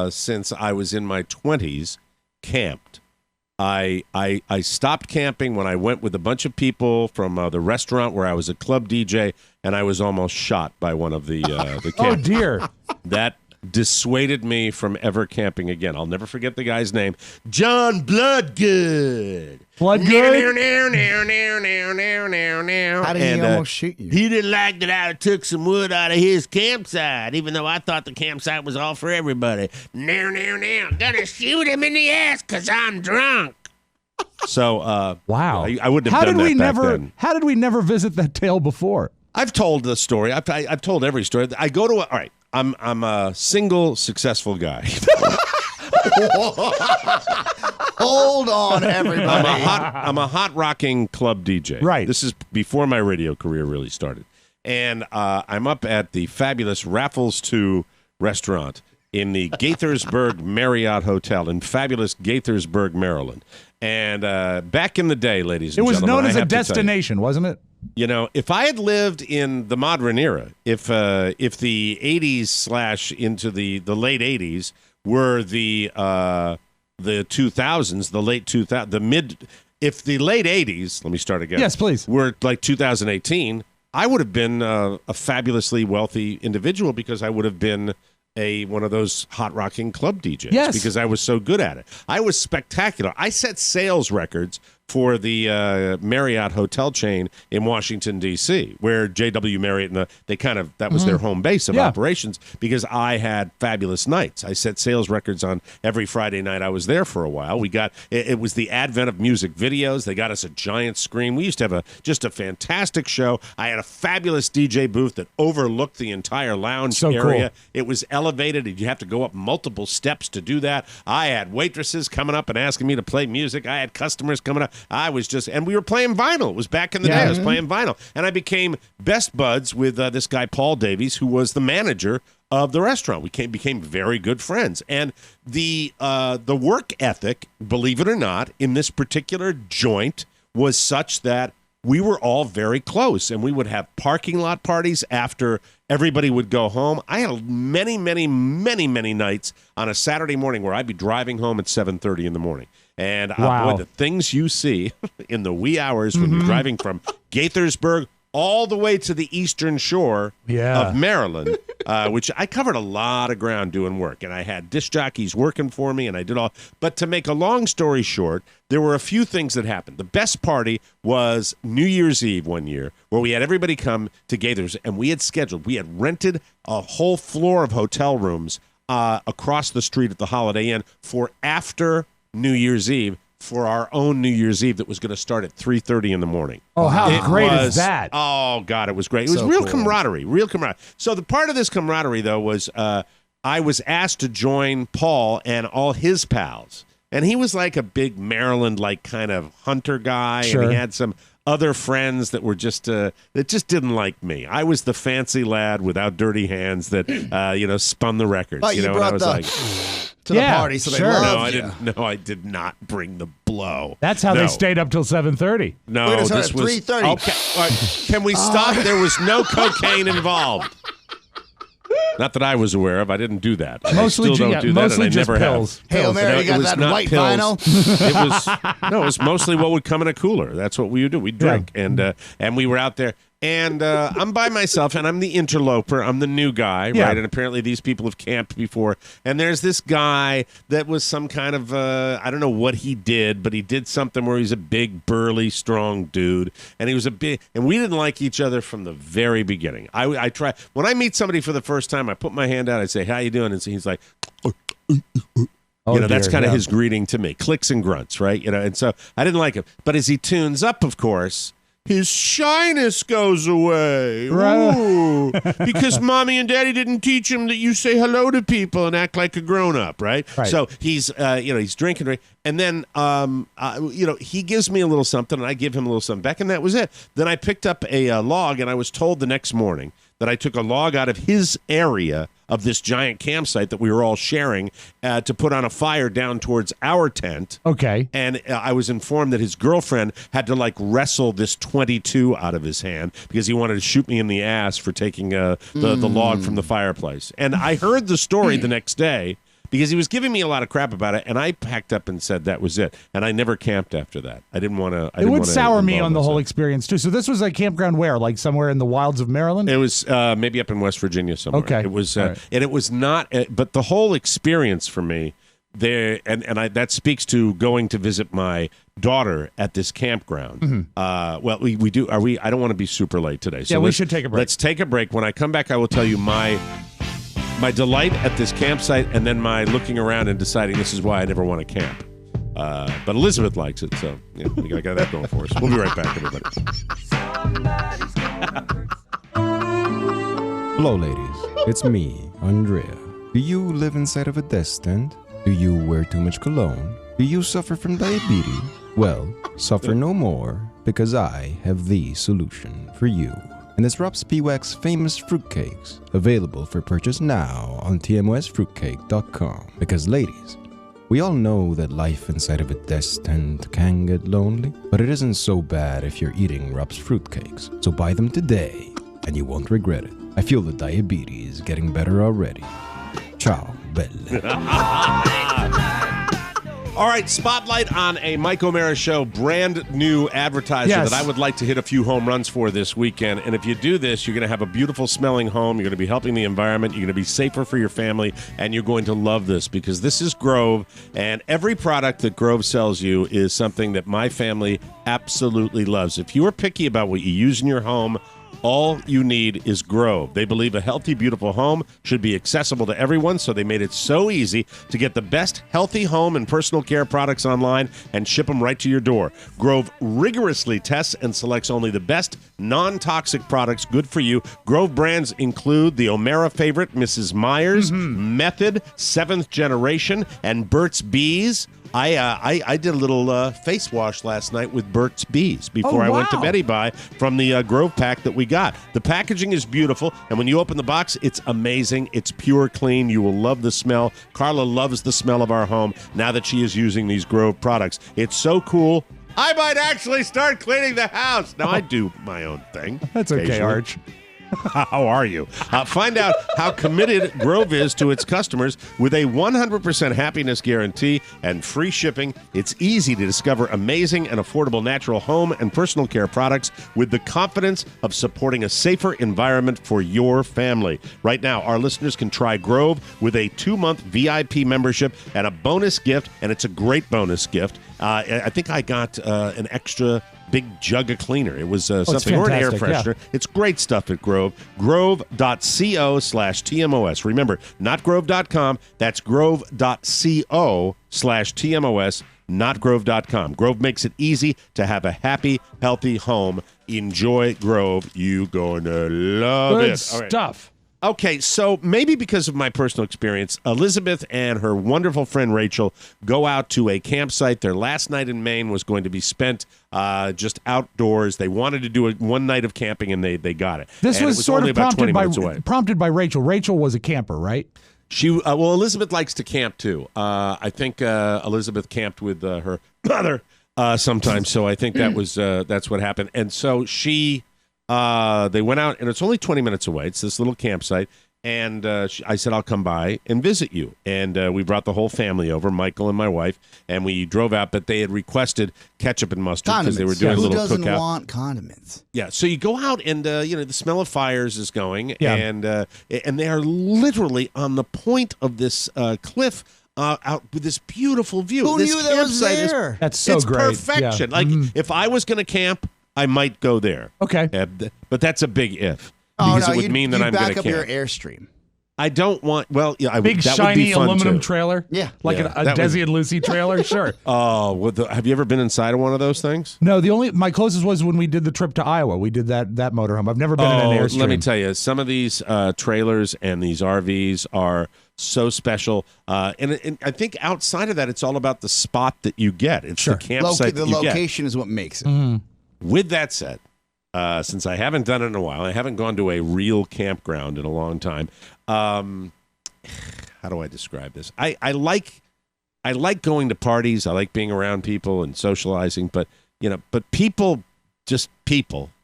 Speaker 10: since I was in my 20s, camped. I stopped camping when I went with a bunch of people from the restaurant where I was a club DJ, and I was almost shot by one of the campers.
Speaker 2: Oh, dear.
Speaker 10: That dissuaded me from ever camping again. I'll never forget the guy's name. John Bloodgood.
Speaker 2: Bloodgood?
Speaker 11: How did he almost shoot you?
Speaker 10: He didn't like that I took some wood out of his campsite, even though I thought the campsite was all for everybody. Gonna shoot him in the ass because I'm drunk. So,
Speaker 2: wow.
Speaker 10: I wouldn't have done that back then.
Speaker 2: How did we never visit that tale before?
Speaker 10: I've told the story. I've told every story. I go to all right. I'm a single successful guy.
Speaker 11: Hold on, everybody.
Speaker 10: I'm a hot rocking club DJ.
Speaker 2: Right.
Speaker 10: This is before my radio career really started. And I'm up at the fabulous Raffles 2 restaurant in the Gaithersburg Marriott Hotel in fabulous Gaithersburg, Maryland. And back in the day, ladies and gentlemen,
Speaker 2: it was known as
Speaker 10: I
Speaker 2: a
Speaker 10: have to tell you,
Speaker 2: destination, wasn't it?
Speaker 10: you know, if I had lived in the modern era, if the 80s / into the late 80s were the 2000s, the late 2000s, the mid, if the late 80s, let me start again.
Speaker 2: Yes, please.
Speaker 10: Were like 2018, I would have been a fabulously wealthy individual because I would have been one of those hot rocking club DJs.
Speaker 2: Yes.
Speaker 10: Because I was so good at it. I was spectacular. I set sales records for the Marriott hotel chain in Washington, D.C., where J.W. Marriott, that was their home base of operations, because I had fabulous nights. I set sales records on every Friday night I was there for a while. It was the advent of music videos. They got us a giant screen. We used to have just a fantastic show. I had a fabulous DJ booth that overlooked the entire lounge area. Cool. It was elevated, and you have to go up multiple steps to do that. I had waitresses coming up and asking me to play music. I had customers coming up. And we were playing vinyl. It was back in the day. I was playing vinyl. And I became best buds with this guy, Paul Davies, who was the manager of the restaurant. We became very good friends. And the work ethic, believe it or not, in this particular joint was such that we were all very close, and we would have parking lot parties after everybody would go home. I had many, many, many, many nights on a Saturday morning where I'd be driving home at 7:30 in the morning. And boy, the things you see in the wee hours when you're driving from Gaithersburg all the way to the eastern shore of Maryland, which I covered a lot of ground doing work. And I had disc jockeys working for me, and I did all. But to make a long story short, there were a few things that happened. The best party was New Year's Eve one year, where we had everybody come to Gaithers, and we had rented a whole floor of hotel rooms across the street at the Holiday Inn for after New Year's Eve, for our own New Year's Eve that was going to start at 3:30 in the morning.
Speaker 2: Oh, how great is that?
Speaker 10: Oh, God, it was great. It was real camaraderie, real camaraderie. So the part of this camaraderie, though, was I was asked to join Paul and all his pals. And he was like a big Maryland, like, kind of hunter guy.
Speaker 2: Sure.
Speaker 10: And he had some other friends that were just that just didn't like me. I was the fancy lad without dirty hands that spun the records.
Speaker 11: But you
Speaker 10: and
Speaker 11: brought
Speaker 10: I was
Speaker 11: the
Speaker 10: like,
Speaker 11: to the party, so they loved you.
Speaker 10: No, I did not bring the blow.
Speaker 2: That's how they stayed up till 7:30.
Speaker 10: No, this was
Speaker 11: 3:30.
Speaker 10: Okay, all right, can we stop? There was no cocaine involved. Not that I was aware of. I didn't do that.
Speaker 2: Mostly,
Speaker 10: I still don't do that, and I
Speaker 2: just
Speaker 10: never
Speaker 2: pills.
Speaker 10: have.
Speaker 11: Hail Mary, you got that white vinyl?
Speaker 10: It was mostly what would come in a cooler. That's what we would do. We'd drink, and we were out there. And I'm by myself, and I'm the interloper. I'm the new guy, right? And apparently these people have camped before. And there's this guy that was some kind of, I don't know what he did, but he did something where he's a big, burly, strong dude. And he was and we didn't like each other from the very beginning. I try, when I meet somebody for the first time, I put my hand out, I say, how you doing? And so he's like, that's kind of his greeting to me. Clicks and grunts, right? And so I didn't like him. But as he tunes up, of course, his shyness goes away. Ooh, because mommy and daddy didn't teach him that you say hello to people and act like a grown-up, right? So he's, he's drinking, and then, he gives me a little something, and I give him a little something back, and that was it. Then I picked up a log, and I was told the next morning that I took a log out of his area of this giant campsite that we were all sharing to put on a fire down towards our tent.
Speaker 2: Okay.
Speaker 10: And I was informed that his girlfriend had to wrestle this 22 out of his hand because he wanted to shoot me in the ass for taking the log from the fireplace. And I heard the story the next day because he was giving me a lot of crap about it, and I packed up and said that was it. And I never camped after that. I didn't want to.
Speaker 2: It would sour me on the whole experience too. So this was a campground where, like somewhere in the wilds of Maryland?
Speaker 10: It was maybe up in West Virginia somewhere.
Speaker 2: Okay,
Speaker 10: it was,
Speaker 2: right.
Speaker 10: And it was not. But the whole experience for me there, and that speaks to going to visit my daughter at this campground.
Speaker 2: Mm-hmm.
Speaker 10: Well, we do. Are we? I don't want to be super late today. So
Speaker 2: we should take a break.
Speaker 10: Let's take a break. When I come back, I will tell you my delight at this campsite, and then my looking around and deciding this is why I never want to camp. But Elizabeth likes it, so we got that going for us. We'll be right back, everybody.
Speaker 15: Hello, ladies. It's me, Andrea. Do you live inside of a death tent? Do you wear too much cologne? Do you suffer from diabetes? Well, suffer no more, because I have the solution for you. And it's Rob Spiewak's famous fruitcakes, available for purchase now on tmosfruitcake.com. Because ladies, we all know that life inside of a death tent can get lonely, but it isn't so bad if you're eating Rob's fruitcakes. So buy them today, and you won't regret it. I feel the diabetes getting better already. Ciao, belle.
Speaker 10: All right, spotlight on a Mike O'Mara Show brand new advertiser that I would like to hit a few home runs for this weekend. And if you do this, you're going to have a beautiful smelling home. You're going to be helping the environment. You're going to be safer for your family. And you're going to love this because this is Grove. And every product that Grove sells you is something that my family absolutely loves. If you are picky about what you use in your home, all you need is Grove. They believe a healthy, beautiful home should be accessible to everyone, so they made it so easy to get the best healthy home and personal care products online and ship them right to your door. Grove rigorously tests and selects only the best non-toxic products good for you. Grove brands include the O'Mara favorite, Mrs. Myers, Method, 7th Generation, and Burt's Bees. I did a little face wash last night with Burt's Bees before I went to Betty Bye from the Grove pack that we got. The packaging is beautiful, and when you open the box, it's amazing. It's pure clean. You will love the smell. Carla loves the smell of our home now that she is using these Grove products. It's so cool. I might actually start cleaning the house. Now, I do my own thing.
Speaker 2: That's okay, Arch.
Speaker 10: How are you? Find out how committed Grove is to its customers with a 100% happiness guarantee and free shipping. It's easy to discover amazing and affordable natural home and personal care products with the confidence of supporting a safer environment for your family. Right now, our listeners can try Grove with a 2-month VIP membership and a bonus gift, and it's a great bonus gift. I think I got an extra big jug of cleaner. It was something, or an air freshener. Yeah. It's great stuff at Grove. Grove.co/TMOS. Remember, not Grove.com. That's Grove.co/TMOS, not Grove.com. Grove makes it easy to have a happy, healthy home. Enjoy Grove. You gonna love
Speaker 2: Good
Speaker 10: it.
Speaker 2: stuff.
Speaker 10: Okay, so maybe because of my personal experience, Elizabeth and her wonderful friend Rachel go out to a campsite. Their last night in Maine was going to be spent just outdoors. They wanted to do one night of camping, and they got it.
Speaker 2: This
Speaker 10: and
Speaker 2: was
Speaker 10: it was
Speaker 2: sort
Speaker 10: only
Speaker 2: of
Speaker 10: about 20 minutes away.
Speaker 2: prompted by Rachel. Rachel was a camper, right?
Speaker 10: Elizabeth likes to camp too. I think Elizabeth camped with her mother sometimes, so I think that's what happened. And so they went out, and it's only 20 minutes away. It's this little campsite, and I said, I'll come by and visit you. And we brought the whole family over, Michael and my wife, and we drove out, but they had requested ketchup and mustard because they were doing a little cookout.
Speaker 11: Who doesn't want condiments?
Speaker 10: Yeah, so you go out, and the smell of fires is going, and they are literally on the point of this cliff out with this beautiful view.
Speaker 11: Who
Speaker 10: this
Speaker 11: knew that was there?
Speaker 2: That's so
Speaker 10: it's
Speaker 2: great.
Speaker 10: perfection.
Speaker 2: Yeah.
Speaker 10: Like, if I was going to camp, I might go there.
Speaker 2: Okay.
Speaker 10: But that's a big if.
Speaker 11: Oh,
Speaker 10: Because
Speaker 11: no,
Speaker 10: it would mean that I'm going to
Speaker 11: back up
Speaker 10: camp.
Speaker 11: your Airstream.
Speaker 10: I don't want. Well, yeah,
Speaker 2: Big
Speaker 10: that
Speaker 2: shiny
Speaker 10: would be fun
Speaker 2: aluminum
Speaker 10: too.
Speaker 2: trailer.
Speaker 11: Yeah,
Speaker 2: like a Desi and Lucy trailer. Sure.
Speaker 10: Oh, have you ever been inside of one of those things?
Speaker 2: No, my closest was when we did the trip to Iowa. We did that motorhome. I've never been in an Airstream.
Speaker 10: Let me tell you, some of these trailers and these RVs are so special. And I think outside of that, it's all about the spot that you get. It's the campsite.
Speaker 11: The location is what makes it.
Speaker 2: Mm-hmm.
Speaker 10: With that said. Since I haven't done it in a while, I haven't gone to a real campground in a long time. How do I describe this? I like going to parties. I like being around people and socializing. But people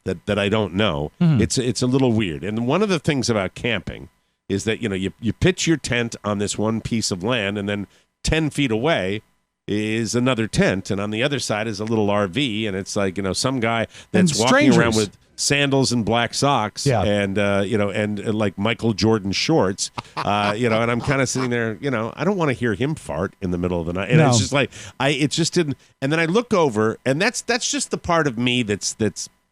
Speaker 10: that I don't know, it's a little weird. And one of the things about camping is that you pitch your tent on this one piece of land, and then 10 feet away is another tent, and on the other side is a little RV, and it's like some guy that's walking around with sandals and black socks, and like Michael Jordan shorts, and I'm kind of sitting there, I don't want to hear him fart in the middle of the night, and it's just like it just didn't. And then I look over, and that's just the part of me that's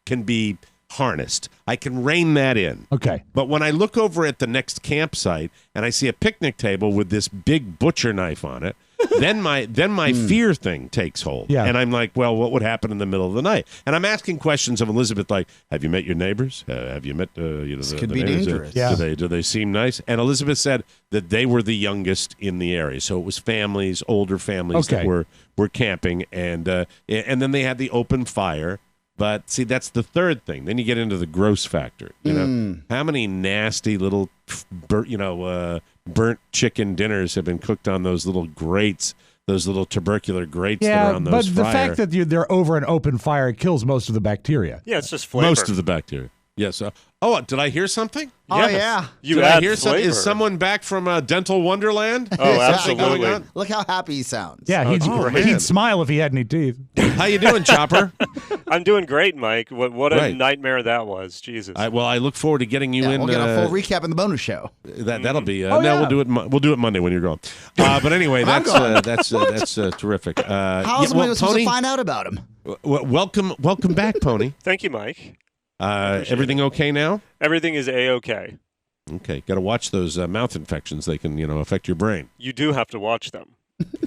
Speaker 10: can be harnessed. I can rein that in.
Speaker 2: Okay.
Speaker 10: But when I look over at the next campsite and I see a picnic table with this big butcher knife on it, then my fear thing takes hold.
Speaker 2: Yeah.
Speaker 10: And I'm like, well, what would happen in the middle of the night? And I'm asking questions of Elizabeth, like, have you met your neighbors? Have you met
Speaker 11: this
Speaker 10: the
Speaker 11: could be
Speaker 10: neighbors?
Speaker 11: dangerous.
Speaker 10: Do they seem nice? And Elizabeth said that they were the youngest in the area. So it was older families that were camping, and then they had the open fire. But see, that's the third thing. Then you get into the gross factor. How many nasty little, burnt chicken dinners have been cooked on those little grates, those little tubercular grates that are on those
Speaker 2: but the fact that they're over an open fire kills most of the bacteria.
Speaker 16: Yeah, it's just flavor.
Speaker 10: Most of the bacteria. Yes. Did I hear something?
Speaker 11: Oh, yeah.
Speaker 10: Did I hear something? Is someone back from Dental Wonderland?
Speaker 16: Oh, absolutely.
Speaker 10: Going on?
Speaker 11: Look how happy he sounds.
Speaker 2: Yeah, he'd smile if he had any teeth.
Speaker 10: How you doing, Chopper?
Speaker 16: I'm doing great, Mike. What a nightmare that was. Jesus.
Speaker 10: I look forward to getting you in.
Speaker 11: We'll get a full recap in the bonus show.
Speaker 10: That'll be. We'll do it. We'll do it Monday when you're gone. But anyway, that's terrific.
Speaker 11: How's someone supposed to find out about him?
Speaker 10: Welcome back, Pony.
Speaker 16: Thank you, Mike.
Speaker 10: Everything okay now?
Speaker 16: Everything is A-okay.
Speaker 10: Okay, got to watch those mouth infections. They can, affect your brain.
Speaker 16: You do have to watch them.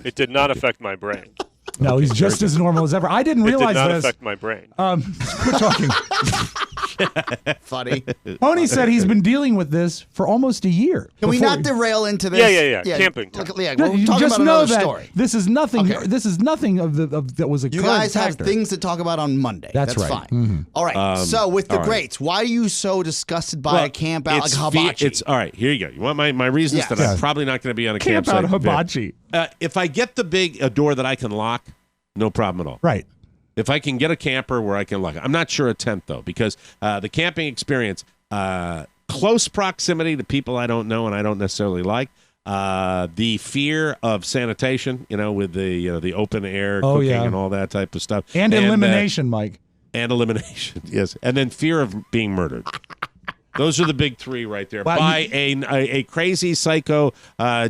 Speaker 16: It did not affect my brain.
Speaker 2: No, he's just as normal as ever. I didn't realize
Speaker 16: this. It did not
Speaker 2: this.
Speaker 16: affect my brain.
Speaker 2: Quit talking.
Speaker 11: Funny.
Speaker 2: Pony said he's been dealing with this for almost a year.
Speaker 11: Can we not derail into this?
Speaker 16: Yeah. Camping.
Speaker 11: We're talking about another story.
Speaker 2: This is nothing. Okay. This is nothing that was a.
Speaker 11: You guys have things to talk about on Monday.
Speaker 2: That's right.
Speaker 11: Fine.
Speaker 2: Mm-hmm.
Speaker 11: All right. So with the grates, why are you so disgusted by a camp out like hibachi?
Speaker 10: It's all right. Here you go. You want my reasons that I'm probably not going to be on a
Speaker 2: camp
Speaker 10: campsite.
Speaker 2: Out hibachi.
Speaker 10: If I get the big door that I can lock, no problem at all.
Speaker 2: Right.
Speaker 10: If I can get a camper where I can lock it. I'm not sure a tent, though, because the camping experience, close proximity to people I don't know and I don't necessarily like, the fear of sanitation, with the open air cooking and all that type of stuff.
Speaker 2: And elimination, Mike.
Speaker 10: And elimination, yes. And then fear of being murdered. Those are the big three right there.
Speaker 2: Wow,
Speaker 10: by a crazy psycho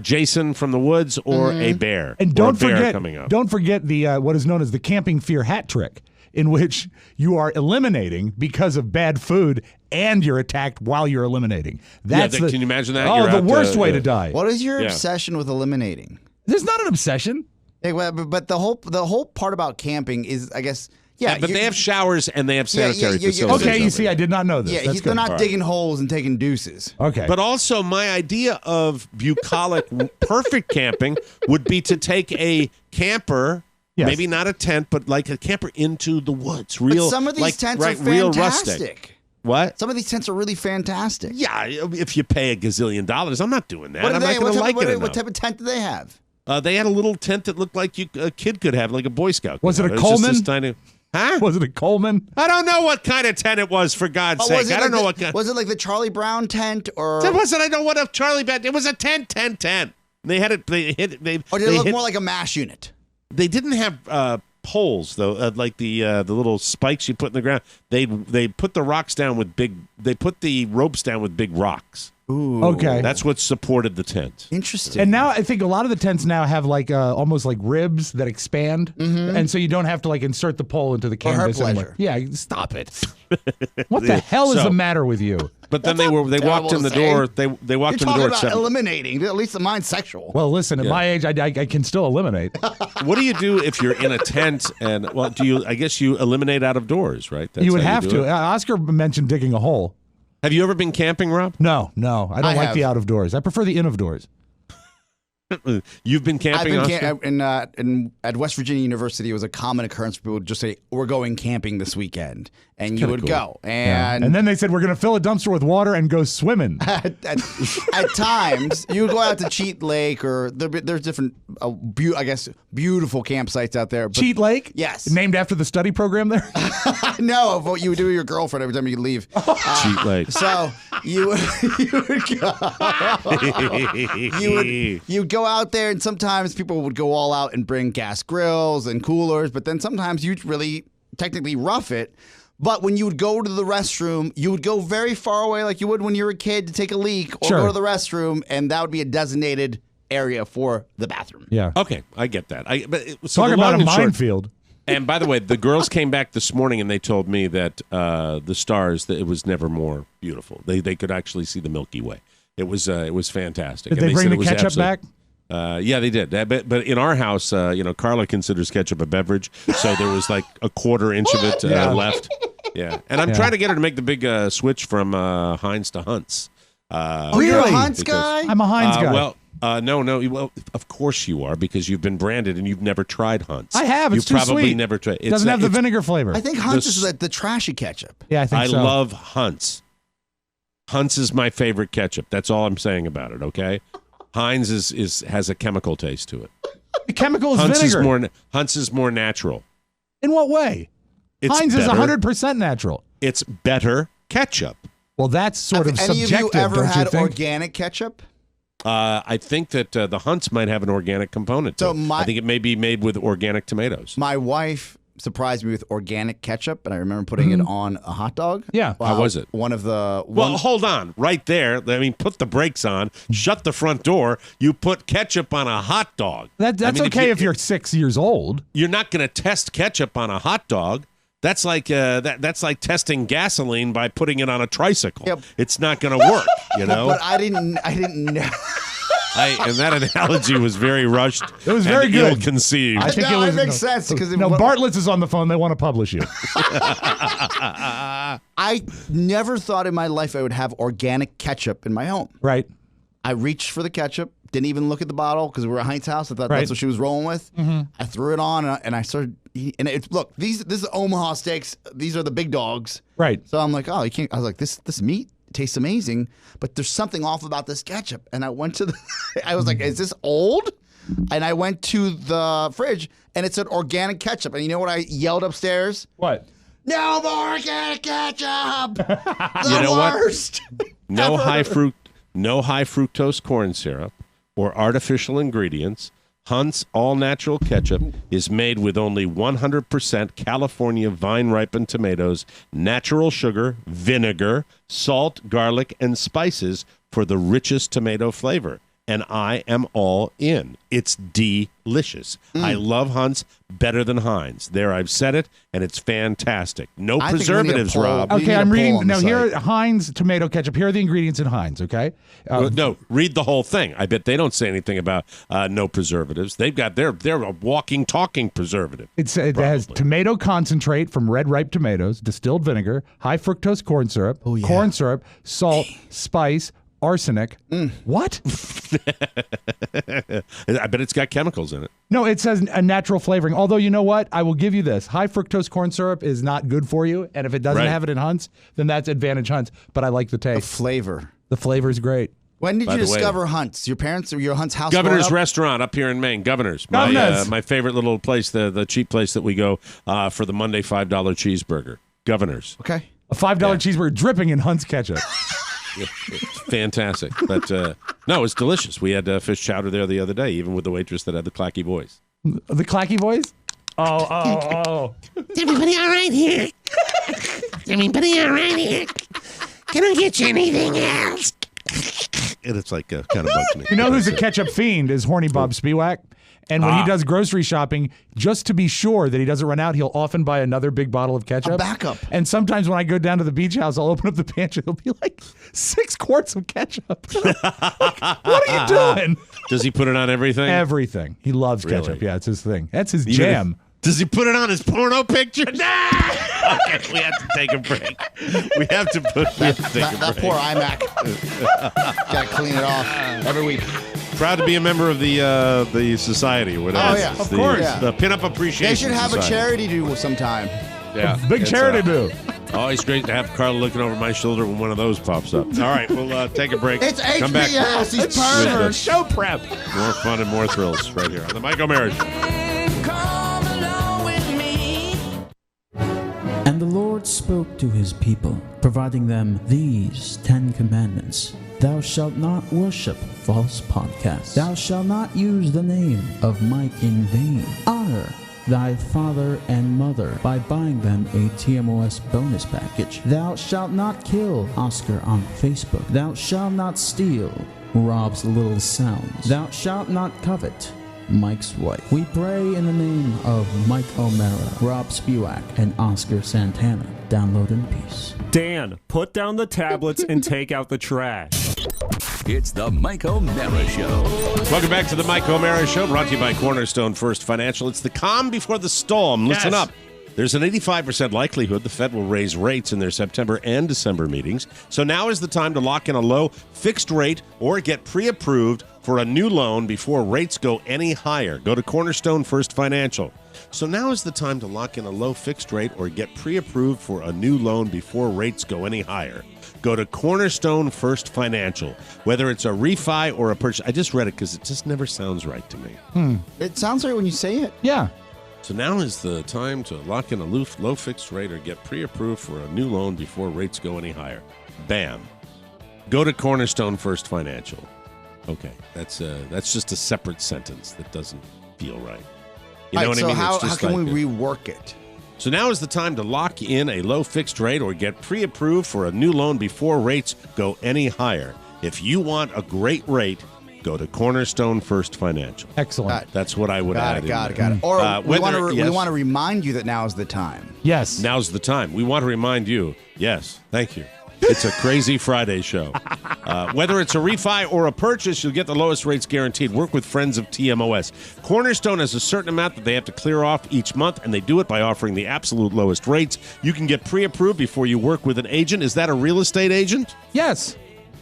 Speaker 10: Jason from the woods or a bear.
Speaker 2: And don't forget the what is known as the camping fear hat trick, in which you are eliminating because of bad food and you're attacked while you're eliminating. Can
Speaker 10: you imagine that?
Speaker 2: Oh, the worst way to die.
Speaker 11: What is your obsession with eliminating?
Speaker 2: There's not an obsession.
Speaker 11: But the whole part about camping is, I guess. Yeah,
Speaker 10: but they have showers and they have sanitary facilities.
Speaker 2: Okay, you see, I did not know this.
Speaker 11: Yeah, they're not digging holes and taking deuces.
Speaker 2: Okay.
Speaker 10: But also, my idea of bucolic perfect camping would be to take a camper, maybe not a tent, but like a camper into the woods.
Speaker 11: But some of these tents are fantastic.
Speaker 10: Real rustic. What?
Speaker 11: Some of these tents are really fantastic.
Speaker 10: Yeah, if you pay $1 gazillion, I'm not doing that.
Speaker 11: What
Speaker 10: I'm not going to like it enough.
Speaker 11: What type of tent do they have?
Speaker 10: They had a little tent that looked like a kid could have, like a Boy Scout.
Speaker 2: Was it a
Speaker 10: just
Speaker 2: Coleman?
Speaker 10: this tiny, huh?
Speaker 2: Was it a Coleman?
Speaker 10: I don't know what kind of tent it was, for God's sake. I don't know what kind.
Speaker 11: Was it like the Charlie Brown tent or?
Speaker 10: It wasn't. I don't know what a Charlie Brown. It was a tent. They had it.
Speaker 11: Or did it look more like a MASH unit?
Speaker 10: They didn't have poles though, like the little spikes you put in the ground. They put the rocks down with big. They put the ropes down with big rocks.
Speaker 11: Ooh.
Speaker 2: Okay.
Speaker 10: That's what supported the tent.
Speaker 11: Interesting.
Speaker 2: And now I think a lot of the tents now have like almost like ribs that expand, and so you don't have to like insert the pole into the canvas.
Speaker 11: her
Speaker 2: anymore.
Speaker 11: pleasure.
Speaker 2: Yeah, stop it. What the hell is the matter with you?
Speaker 10: But then they walked in the door. They walked in the door at 7.
Speaker 11: Eliminating. At least mine's sexual.
Speaker 2: Well, listen, at my age, I can still eliminate.
Speaker 10: What do you do if you're in a tent and I guess you eliminate out of doors, right? That's
Speaker 2: You would
Speaker 10: how
Speaker 2: have
Speaker 10: do
Speaker 2: to.
Speaker 10: it.
Speaker 2: Oscar mentioned digging a hole.
Speaker 10: Have you ever been camping, Rob?
Speaker 2: No. I don't like
Speaker 11: have.
Speaker 2: the out of doors. I prefer the in of doors.
Speaker 10: You've been camping,
Speaker 11: I've been at West Virginia University. It was a common occurrence for people would just say, "We're going camping this weekend," and you would go. And
Speaker 2: then they said, "We're going to fill a dumpster with water and go swimming."
Speaker 11: at times, you would go out to Cheat Lake, or there's different, beautiful campsites out there. But,
Speaker 2: Cheat Lake?
Speaker 11: Yes.
Speaker 2: Named after the study program there?
Speaker 11: No, of what you would do with your girlfriend every time you leave.
Speaker 10: Cheat Lake.
Speaker 11: So you would go out there, and sometimes people would go all out and bring gas grills and coolers, but then sometimes you'd really technically rough it. But when you would go to the restroom, you would go very far away like you would when you were a kid to take a leak or go to the restroom, and that would be a designated area for the bathroom.
Speaker 2: Yeah.
Speaker 10: Okay, I get that.
Speaker 2: Talk about a minefield.
Speaker 10: And by the way, the girls came back this morning and they told me that the stars, that it was never more beautiful. They could actually see the Milky Way. It was fantastic.
Speaker 2: Did they bring the ketchup back?
Speaker 10: Yeah, they did. But in our house, Carla considers ketchup a beverage, so there was like a quarter inch of it left. Yeah, and I'm trying to get her to make the big switch from Heinz to Hunt's.
Speaker 11: You're a Heinz guy?
Speaker 2: I'm a Heinz guy.
Speaker 10: No. Well, of course you are, because you've been branded and you've never tried Hunt's.
Speaker 2: I have. It's too
Speaker 10: You've probably
Speaker 2: sweet.
Speaker 10: never tried.
Speaker 2: It doesn't have the vinegar flavor.
Speaker 11: I think Hunt's is the trashy ketchup.
Speaker 2: Yeah, I think so.
Speaker 10: I love Hunt's. Hunt's is my favorite ketchup. That's all I'm saying about it. Okay, Heinz has a chemical taste to it.
Speaker 2: The chemical is
Speaker 10: Hunt's
Speaker 2: vinegar.
Speaker 10: Hunt's is more natural.
Speaker 2: In what way? Heinz is 100% natural.
Speaker 10: It's better ketchup.
Speaker 2: Well, that's sort of subjective.
Speaker 11: Any of you ever
Speaker 2: don't you
Speaker 11: had
Speaker 2: think?
Speaker 11: organic ketchup?
Speaker 10: I think that the Hunt's might have an organic component to it. I think it may be made with organic tomatoes.
Speaker 11: My wife surprised me with organic ketchup, and I remember putting it on a hot dog.
Speaker 2: Yeah.
Speaker 10: How was it?
Speaker 11: Well,
Speaker 10: hold on. Right there. I mean, put the brakes on. Shut the front door. You put ketchup on a hot dog.
Speaker 2: That's okay if you're 6 years old.
Speaker 10: You're not going to test ketchup on a hot dog. That's like that's like testing gasoline by putting it on a tricycle.
Speaker 11: Yep.
Speaker 10: It's not going to work, you know.
Speaker 11: But I didn't know.
Speaker 10: And that analogy was very rushed.
Speaker 2: It was very good.
Speaker 10: Ill-conceived.
Speaker 2: I think it
Speaker 11: makes sense because
Speaker 2: Bartlett's is on the phone. They want to publish you.
Speaker 11: I never thought in my life I would have organic ketchup in my home.
Speaker 2: Right.
Speaker 11: I reached for the ketchup. Didn't even look at the bottle because we were at Heinz house. I thought that's what she was rolling with.
Speaker 2: Mm-hmm.
Speaker 11: I threw it on and I started eating. And look, this is Omaha steaks. These are the big dogs.
Speaker 2: Right.
Speaker 11: So I'm like, oh, you can't. I was like, this meat tastes amazing, but there's something off about this ketchup. And I went to I was like, is this old? And I went to the fridge and it said organic ketchup. And you know what I yelled upstairs?
Speaker 2: What?
Speaker 11: No more organic ketchup. The
Speaker 10: You know what?
Speaker 11: worst.
Speaker 10: No high fructose corn syrup or artificial ingredients. Hunt's all-natural ketchup is made with only 100% California vine-ripened tomatoes, natural sugar, vinegar, salt, garlic, and spices for the richest tomato flavor. And I am all in. It's delicious. I love Hunt's better than Heinz. There, I've said it, and it's fantastic. No preservatives, Rob.
Speaker 2: Okay, I'm reading. Now, here, Heinz tomato ketchup. Here are the ingredients in Heinz, okay?
Speaker 10: No, read the whole thing. I bet they don't say anything about no preservatives. They've got they're a walking, talking preservative.
Speaker 2: It has tomato concentrate from red ripe tomatoes, distilled vinegar, high fructose corn syrup, corn syrup, salt, spice, arsenic. What?
Speaker 10: I bet it's got chemicals in it.
Speaker 2: No, it says a natural flavoring. Although, you know what? I will give you this. High fructose corn syrup is not good for you. And if it doesn't have it in Hunt's, then that's Advantage Hunt's. But I like the taste.
Speaker 11: The flavor.
Speaker 2: The flavor is great.
Speaker 11: When did you discover Hunt's? Your parents or your Hunt's house?
Speaker 10: Governor's Restaurant up here in Maine. Governor's. My favorite little place, the cheap place that we go for the Monday $5 cheeseburger. Governor's.
Speaker 11: Okay.
Speaker 2: A $5 cheeseburger dripping in Hunt's ketchup.
Speaker 10: It's fantastic. But no, it's delicious. We had fish chowder there the other day, even with the waitress that had the clacky voice.
Speaker 2: The clacky voice? Oh.
Speaker 12: Is everybody all right here? Is everybody all right here? Can I get you anything else?
Speaker 10: And it's like kind of bugs me.
Speaker 2: You know who's a ketchup fiend is Horny Bob Spiewak. And when he does grocery shopping, just to be sure that he doesn't run out, he'll often buy another big bottle of ketchup.
Speaker 11: A backup.
Speaker 2: And sometimes when I go down to the beach house, I'll open up the pantry. There'll be like 6 quarts of ketchup. What are you doing?
Speaker 10: Does he put it on everything?
Speaker 2: Everything. He loves ketchup. Yeah, it's his thing. That's his jam.
Speaker 10: Does he put it on his porno pictures? Okay, we have to take a break. We have to take a break.
Speaker 11: That poor iMac. Got to clean it off every week.
Speaker 10: Proud to be a member of the society. Whatever.
Speaker 11: Oh, yeah.
Speaker 2: Of course.
Speaker 10: The Pinup Appreciation
Speaker 11: They should have
Speaker 10: Society.
Speaker 11: a charity do sometime.
Speaker 10: Yeah.
Speaker 2: Big charity do.
Speaker 10: Always great to have Carla looking over my shoulder when one of those pops up. All right, we'll take a break.
Speaker 11: It's
Speaker 10: Come back.
Speaker 11: HBS. He's pervert.
Speaker 2: Show prep.
Speaker 10: More fun and more thrills right here on the Mike O'Mara Show.
Speaker 17: And the Lord spoke to his people, providing them these 10 commandments. Thou shalt not worship false podcasts. Thou shalt not use the name of Mike in vain. Honor thy father and mother by buying them a TMOS bonus package. Thou shalt not kill Oscar on Facebook. Thou shalt not steal Rob's little sounds. Thou shalt not covet Mike's wife. We pray in the name of Mike O'Mara, Rob Spiewak, and Oscar Santana. Download in peace.
Speaker 18: Dan, put down the tablets and take out the trash.
Speaker 1: It's the Mike O'Mara Show.
Speaker 10: Welcome back to the Mike O'Mara Show, brought to you by Cornerstone First Financial. It's the calm before the storm. Listen up. There's an 85% likelihood the Fed will raise rates in their September and December meetings. So now is the time to lock in a low fixed rate or get pre-approved for a new loan before rates go any higher. Go to Cornerstone First Financial. So now is the time to lock in a low fixed rate or get pre-approved for a new loan before rates go any higher. Go to Cornerstone First Financial. Whether it's a refi or a purchase. I just read it because it just never sounds right to me.
Speaker 11: It sounds right when you say it.
Speaker 2: Yeah.
Speaker 10: So now is the time to lock in a low fixed rate or get pre-approved for a new loan before rates go any higher. Bam. Go to Cornerstone First Financial. Okay, that's just a separate sentence that doesn't feel right. You know what I mean?
Speaker 11: How
Speaker 10: It's just
Speaker 11: can
Speaker 10: like
Speaker 11: we rework it?
Speaker 10: So now is the time to lock in a low fixed rate or get pre-approved for a new loan before rates go any higher. If you want a great rate, go to Cornerstone First Financial.
Speaker 2: Excellent.
Speaker 10: That's what I would add.
Speaker 11: Got it. Or we want to remind you that now is the time.
Speaker 2: Yes.
Speaker 10: Now's the time. We want to remind you. Yes. Thank you. It's a crazy Friday show. Whether it's a refi or a purchase, you'll get the lowest rates guaranteed. Work with friends of TMOS. Cornerstone has a certain amount that they have to clear off each month, and they do it by offering the absolute lowest rates. You can get pre-approved before you work with an agent. Is that a real estate agent?
Speaker 2: Yes.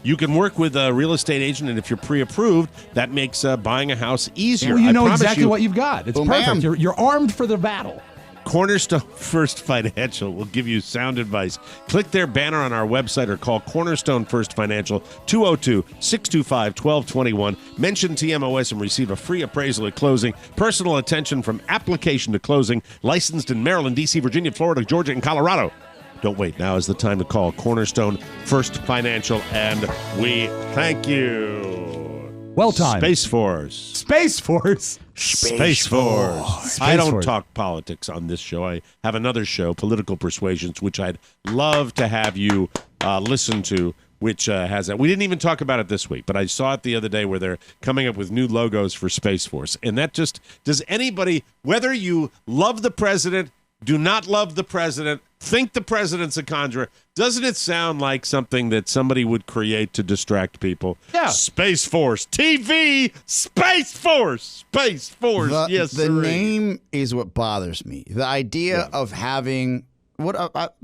Speaker 10: You can work with a real estate agent, and if you're pre-approved, that makes buying a house easier.
Speaker 2: Well, you know
Speaker 10: promise
Speaker 2: exactly what you've got. It's perfect.
Speaker 11: ma'am.
Speaker 2: You're armed for the battle.
Speaker 10: Cornerstone First Financial will give you sound advice. Click their banner on our website or call Cornerstone First Financial 202-625-1221. Mention TMOS and receive a free appraisal at closing. Personal attention from application to closing. Licensed in Maryland, D.C., Virginia, Florida, Georgia, and Colorado. Don't wait. Now is the time to call Cornerstone First Financial, and we thank you.
Speaker 2: Well timed.
Speaker 10: Space Force.
Speaker 2: Space Force.
Speaker 10: Space Force. I don't talk politics on this show. I have another show, Political Persuasions, which I'd love to have you listen to, which has that. We didn't even talk about it this week, but I saw it the other day where they're coming up with new logos for Space Force. And that just, does anybody, whether you love the president, do not love the president, think the president's a conjurer, doesn't it sound like something that somebody would create to distract people?
Speaker 2: Yeah.
Speaker 10: Space Force TV, Space Force, Space Force. Yes,
Speaker 11: the
Speaker 10: sirree.
Speaker 11: name is what bothers me. The idea of having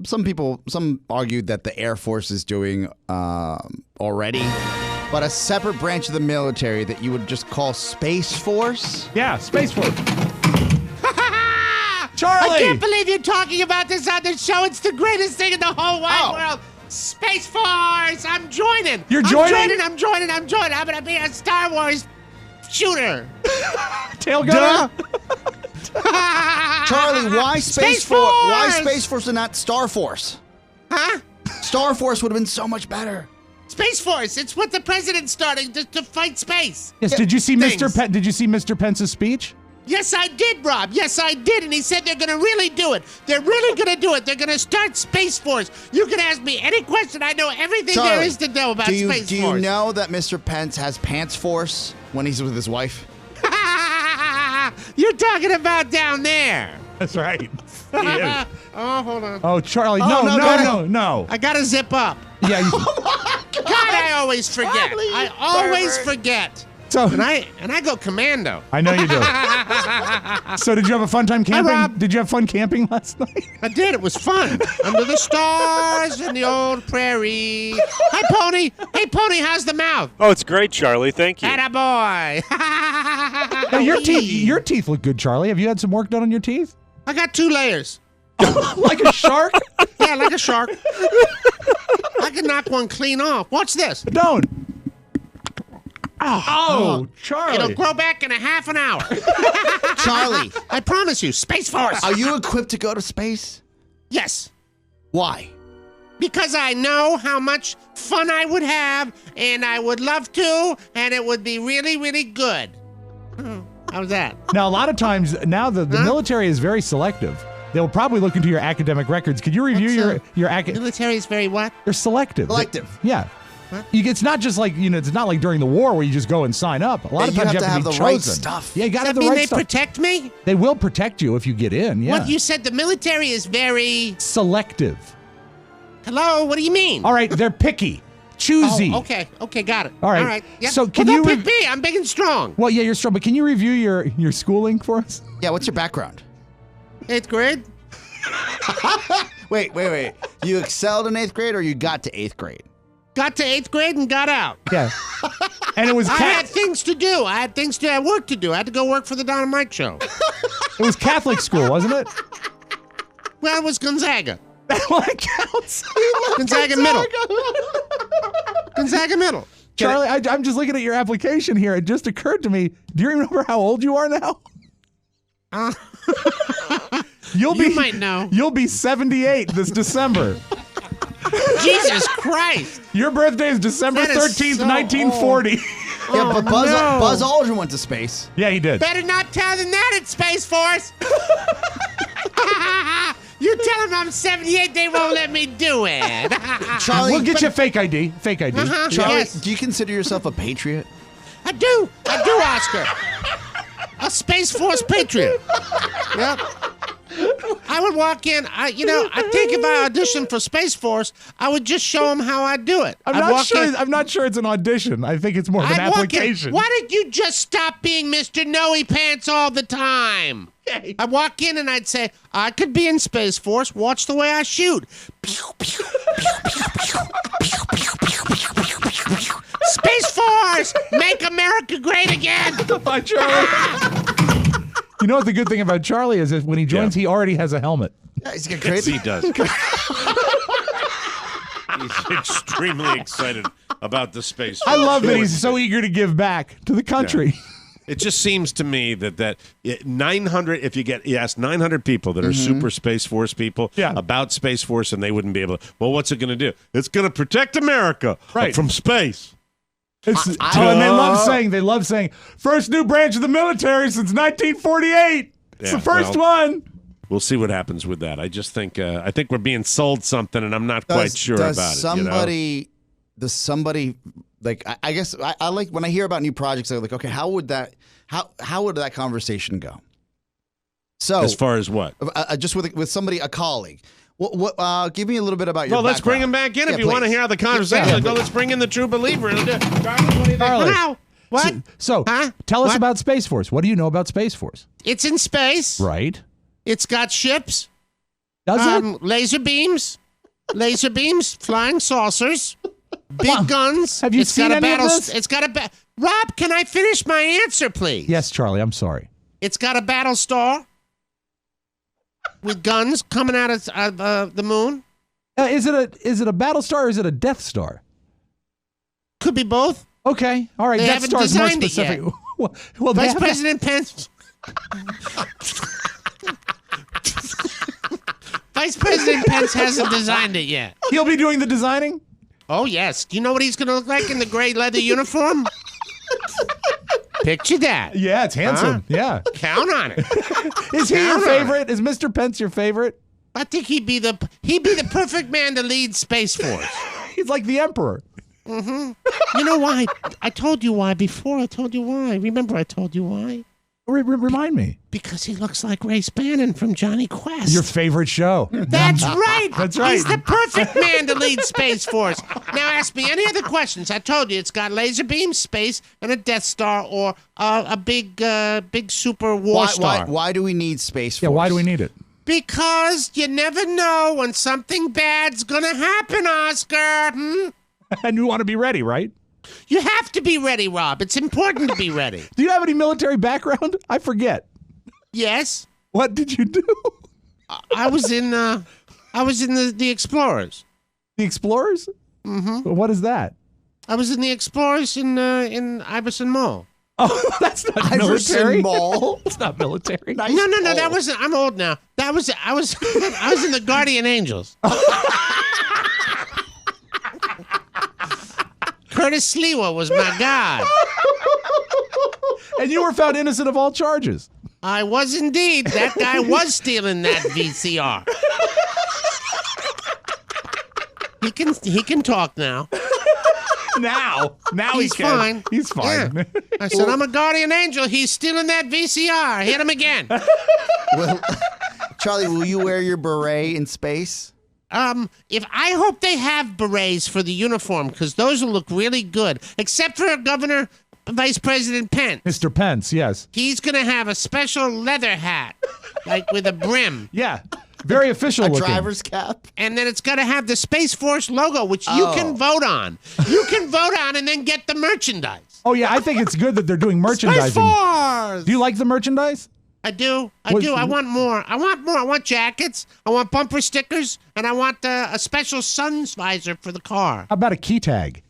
Speaker 11: some argued that the Air Force is doing already. but a separate branch of the military that you would just call Space Force?
Speaker 2: Yeah, Space Force. Charlie!
Speaker 12: I can't believe you're talking about this on the show. It's the greatest thing in the whole wide world. Space Force! I'm joining.
Speaker 2: You're joining?
Speaker 12: I'm joining. I'm going to be a Star Wars shooter.
Speaker 2: Tail gunner?
Speaker 11: Charlie, why Space Force? Why Space Force and not Star Force?
Speaker 12: Huh?
Speaker 11: Star Force would have been so much better.
Speaker 12: Space Force. It's what the president's starting to fight space.
Speaker 2: Yes, did you see Mr. Pence's speech?
Speaker 12: Yes, I did, Rob. Yes, I did. And he said they're going to really do it. They're really going to do it. They're going to start Space Force. You can ask me any question. I know everything there is to know about Space Force.
Speaker 11: Do you know that Mr. Pence has Pants Force when he's with his wife?
Speaker 12: You're talking about down there.
Speaker 2: That's right.
Speaker 12: Oh, hold on.
Speaker 2: Oh, Charlie, no.
Speaker 12: I got to zip up.
Speaker 2: Yeah.
Speaker 12: God, I always forget.
Speaker 11: Charlie,
Speaker 12: I always forget.
Speaker 2: So,
Speaker 12: and I go commando.
Speaker 2: I know you do. So did you have a fun time camping?
Speaker 12: Hi, Rob.
Speaker 2: Did you have fun camping last night?
Speaker 12: I did. It was fun. Under the stars in the old prairie. Hi, Pony. Hey, Pony, how's the mouth?
Speaker 16: Oh, it's great, Charlie. Thank you.
Speaker 12: Attaboy.
Speaker 2: Now, your teeth look good, Charlie. Have you had some work done on your teeth?
Speaker 12: I got 2 layers.
Speaker 2: Like a shark?
Speaker 12: Yeah, like a shark. I can knock one clean off. Watch this.
Speaker 2: Don't. Oh, Charlie.
Speaker 12: It'll grow back in a half an hour.
Speaker 11: Charlie.
Speaker 12: I promise you, Space Force.
Speaker 11: Are you equipped to go to space?
Speaker 12: Yes.
Speaker 11: Why?
Speaker 12: Because I know how much fun I would have, and I would love to, and it would be really, really good. How's that?
Speaker 2: Now, a lot of times, now the military is very selective. They'll probably look into your academic records. Could you review your academic?
Speaker 12: Military is very what?
Speaker 2: They're selective.
Speaker 11: Selective.
Speaker 2: Yeah. It's not just like, it's not like during the war where you just go and sign up. A lot of times you have to be
Speaker 11: the
Speaker 2: chosen.
Speaker 11: right stuff.
Speaker 2: Yeah, you got to have
Speaker 12: Does
Speaker 2: the
Speaker 12: that
Speaker 2: right
Speaker 12: mean
Speaker 2: stuff.
Speaker 12: they protect me?
Speaker 2: They will protect you if you get in, yeah.
Speaker 12: What you said, the military is very...
Speaker 2: Selective.
Speaker 12: Hello, what do you mean?
Speaker 2: All right, they're picky. Choosy.
Speaker 12: Oh, okay, got it.
Speaker 2: All right.
Speaker 12: Yeah.
Speaker 2: So can
Speaker 12: well,
Speaker 2: you...
Speaker 12: don't pick me, I'm big and strong.
Speaker 2: Well, yeah, you're strong, but can you review your schooling for us?
Speaker 11: Yeah, what's your background?
Speaker 12: 8th grade.
Speaker 11: Wait. You excelled in 8th grade or you got to 8th grade?
Speaker 12: Got to 8th grade and got out.
Speaker 2: Yeah. And it was...
Speaker 12: I had things to do. I had work to do. I had to go work for the Don and Mike show.
Speaker 2: It was Catholic school, wasn't it?
Speaker 12: Well, it was Gonzaga.
Speaker 2: Well, it counts.
Speaker 12: Gonzaga Middle. Gonzaga Middle.
Speaker 2: Charlie, I'm just looking at your application here. It just occurred to me, do you remember how old you are now? You
Speaker 12: might know.
Speaker 2: You'll be 78 this December.
Speaker 12: Jesus Christ.
Speaker 2: Your birthday is December 13th, 1940.
Speaker 11: Yeah, but Buzz Aldrin went to space.
Speaker 2: Yeah, he did.
Speaker 12: Better not tell them that at Space Force. You tell them I'm 78, they won't let me do it.
Speaker 11: Charlie,
Speaker 2: we'll get you a fake ID. Fake ID.
Speaker 11: Charlie,
Speaker 12: yes.
Speaker 11: do you consider yourself a patriot?
Speaker 12: I do, Oscar. A Space Force patriot. Yep. I would walk in. I think if I auditioned for Space Force, I would just show them how I do it.
Speaker 2: I'm not sure it's an audition. I think it's more of an application.
Speaker 12: Why did you just stop being Mr. Noe Pants all the time? I walk in and I'd say, I could be in Space Force. Watch the way I shoot. Space Force, make America great again.
Speaker 2: Bye, Charlie. You know what the good thing about Charlie is when he joins, he already has a helmet.
Speaker 11: Yeah, he's got great.
Speaker 10: He does. He's extremely excited about the space.
Speaker 2: I love that he's so eager to give back to the country.
Speaker 10: Yeah. It just seems to me that 900, if you ask 900 people that are super Space Force people about Space Force, and they wouldn't be able to, well, what's it going to do? It's going to protect America from space.
Speaker 2: And they love saying, first new branch of the military since 1948. It's the first one.
Speaker 10: We'll see what happens with that. I just think we're being sold something, and I'm not quite sure about it.
Speaker 11: Does somebody like? I guess I like when I hear about new projects. I'm like, okay, how would that conversation go? So
Speaker 10: as far as what?
Speaker 11: Just with somebody, a colleague. What? Give me a little bit about your.
Speaker 10: Well, let's bring him back in if you want to hear how the conversation. Let's bring in the true believer.
Speaker 2: Charlie,
Speaker 12: what?
Speaker 2: So tell us about Space Force. What do you know about Space Force?
Speaker 12: It's in space.
Speaker 2: Right.
Speaker 12: It's got ships.
Speaker 2: Does it?
Speaker 12: Laser beams, flying saucers, Big guns.
Speaker 2: Have you seen any of this?
Speaker 12: It's got a Rob, can I finish my answer, please?
Speaker 2: Yes, Charlie. I'm sorry.
Speaker 12: It's got a battle star with guns coming out of the moon.
Speaker 2: Is it a battle star or is it a Death Star?
Speaker 12: Could be both.
Speaker 2: Okay. All right.
Speaker 12: They
Speaker 2: Death
Speaker 12: haven't
Speaker 2: Star is more
Speaker 12: designed it
Speaker 2: specific.
Speaker 12: yet.
Speaker 2: Well,
Speaker 12: Vice President Pence. Vice President Pence hasn't designed it yet.
Speaker 2: He'll be doing the designing?
Speaker 12: Oh, yes. Do you know what he's going to look like in the gray leather uniform? Picture that.
Speaker 2: Yeah, it's handsome. Yeah.
Speaker 12: Count on it.
Speaker 2: Is he your favorite? Is Mr. Pence your favorite?
Speaker 12: I think he'd be the perfect man to lead Space Force.
Speaker 2: He's like the emperor.
Speaker 12: Mm-hmm. You know why? I told you why before. I told you why. Remember I told you why?
Speaker 2: Remind me.
Speaker 12: Because he looks like Ray Spannon from Johnny Quest.
Speaker 2: Your favorite show.
Speaker 12: That's right.
Speaker 2: That's right.
Speaker 12: He's the perfect man to lead Space Force. Now ask me any other questions. I told you it's got laser beam, space, and a Death Star or a big super war star.
Speaker 11: Why do we need Space Force?
Speaker 2: Yeah, why do we need it?
Speaker 12: Because you never know when something bad's gonna happen, Oscar.
Speaker 2: And you want to be ready, right?
Speaker 12: You have to be ready, Rob. It's important to be ready.
Speaker 2: Do you have any military background? I forget.
Speaker 12: Yes.
Speaker 2: What did you do?
Speaker 12: I was in the Explorers.
Speaker 2: The Explorers?
Speaker 12: Mm-hmm.
Speaker 2: What is that?
Speaker 12: I was in the Explorers in Iverson Mall.
Speaker 2: Oh, that's not
Speaker 11: Iverson
Speaker 2: military.
Speaker 11: Mall.
Speaker 2: It's not military.
Speaker 12: No. That wasn't. I'm old now. I was in the Guardian Angels. Curtis Sliwa was my god.
Speaker 2: And you were found innocent of all charges.
Speaker 12: I was indeed. That guy was stealing that VCR. He can talk now.
Speaker 2: Now
Speaker 12: he's fine.
Speaker 2: He's fine.
Speaker 12: Yeah. I said, I'm a guardian angel. He's stealing that VCR. Hit him again.
Speaker 11: Well, Charlie, will you wear your beret in space?
Speaker 12: If I hope they have berets for the uniform because those will look really good. Except for Governor Vice President Pence.
Speaker 2: Mr. Pence, yes.
Speaker 12: He's gonna have a special leather hat, like with a brim.
Speaker 2: Yeah. Very official looking.
Speaker 11: A driver's cap.
Speaker 12: And then it's got to have the Space Force logo, which you can vote on. You can vote on and then get the merchandise.
Speaker 2: Oh, yeah, I think it's good that they're doing merchandising.
Speaker 12: Space Force!
Speaker 2: Do you like the merchandise?
Speaker 12: I do. I want more. I want jackets. I want bumper stickers. And I want a special sun visor for the car.
Speaker 2: How about a key tag?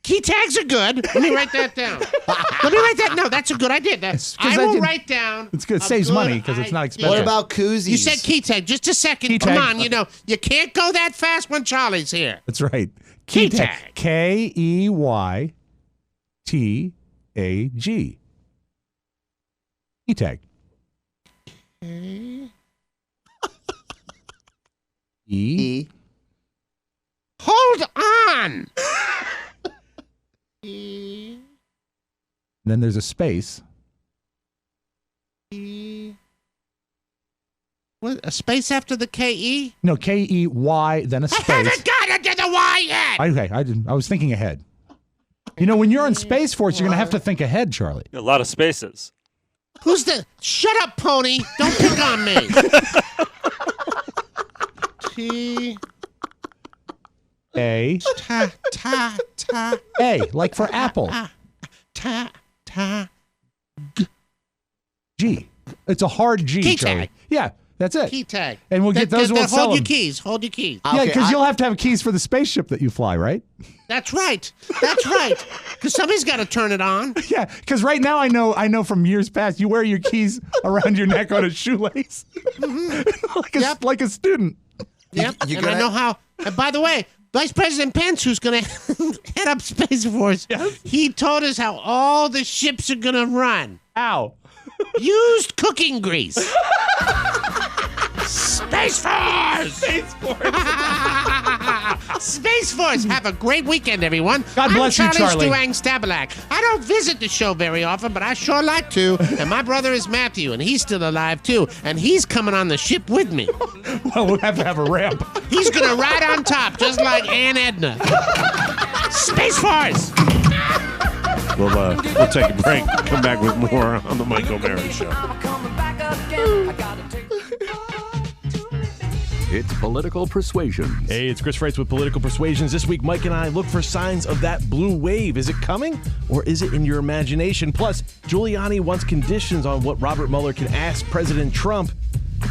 Speaker 12: Key tags are good. Let me write that down. No, that's a good idea. I will write down.
Speaker 2: It's good. It saves money because it's not expensive.
Speaker 11: What about koozies?
Speaker 12: You said key tag. Just a second.
Speaker 2: Key
Speaker 12: Come
Speaker 2: tag.
Speaker 12: on. You can't go that fast when Charlie's here.
Speaker 2: That's right.
Speaker 12: Key tag.
Speaker 2: Keytag. Key tag. E.
Speaker 12: Hold on.
Speaker 2: Then there's a space.
Speaker 12: What? A space after the K-E?
Speaker 2: No, K-E-Y, then a space.
Speaker 12: I haven't gotten to the Y yet.
Speaker 2: Okay, I was thinking ahead. You know, when you're on Space Force, you're going to have to think ahead, Charlie.
Speaker 16: A lot of spaces.
Speaker 12: Who's the... Shut up, pony. Don't pick on me. T...
Speaker 2: A.
Speaker 12: Ta.
Speaker 2: A, like for apple.
Speaker 12: Ta.
Speaker 2: G. It's a hard G,
Speaker 12: Key
Speaker 2: Charlie.
Speaker 12: tag.
Speaker 2: Yeah, that's it.
Speaker 12: Key tag.
Speaker 2: And we'll get those. We'll sell
Speaker 12: hold your
Speaker 2: them.
Speaker 12: keys. Hold your keys.
Speaker 2: Yeah, because you'll have to have keys for the spaceship that you fly, right?
Speaker 12: That's right. Because somebody's got to turn it on.
Speaker 2: Yeah, because right now I know from years past you wear your keys around your neck on a shoelace, like a student.
Speaker 12: Yep. And I know how. And by the way, Vice President Pence, who's going to head up Space Force, he told us how all the ships are going to run.
Speaker 2: How?
Speaker 12: Used cooking grease. Space Force!
Speaker 2: Space Force!
Speaker 12: Space Force! Have a great weekend, everyone.
Speaker 2: God bless you, Charlie.
Speaker 12: I'm Charlie Stuang-Stabalak. I don't visit the show very often, but I sure like to. And my brother is Matthew, and he's still alive, too. And he's coming on the ship with me.
Speaker 2: Well, we'll have to have a ramp.
Speaker 12: He's going to ride on top, just like Aunt Edna. Space Force!
Speaker 10: We'll take a break. Come back with more on the Mike O'Mara Show.
Speaker 1: It's Political Persuasions.
Speaker 19: Hey, it's Chris Freitz with Political Persuasions. This week, Mike and I look for signs of that blue wave. Is it coming, or is it in your imagination? Plus, Giuliani wants conditions on what Robert Mueller can ask President Trump.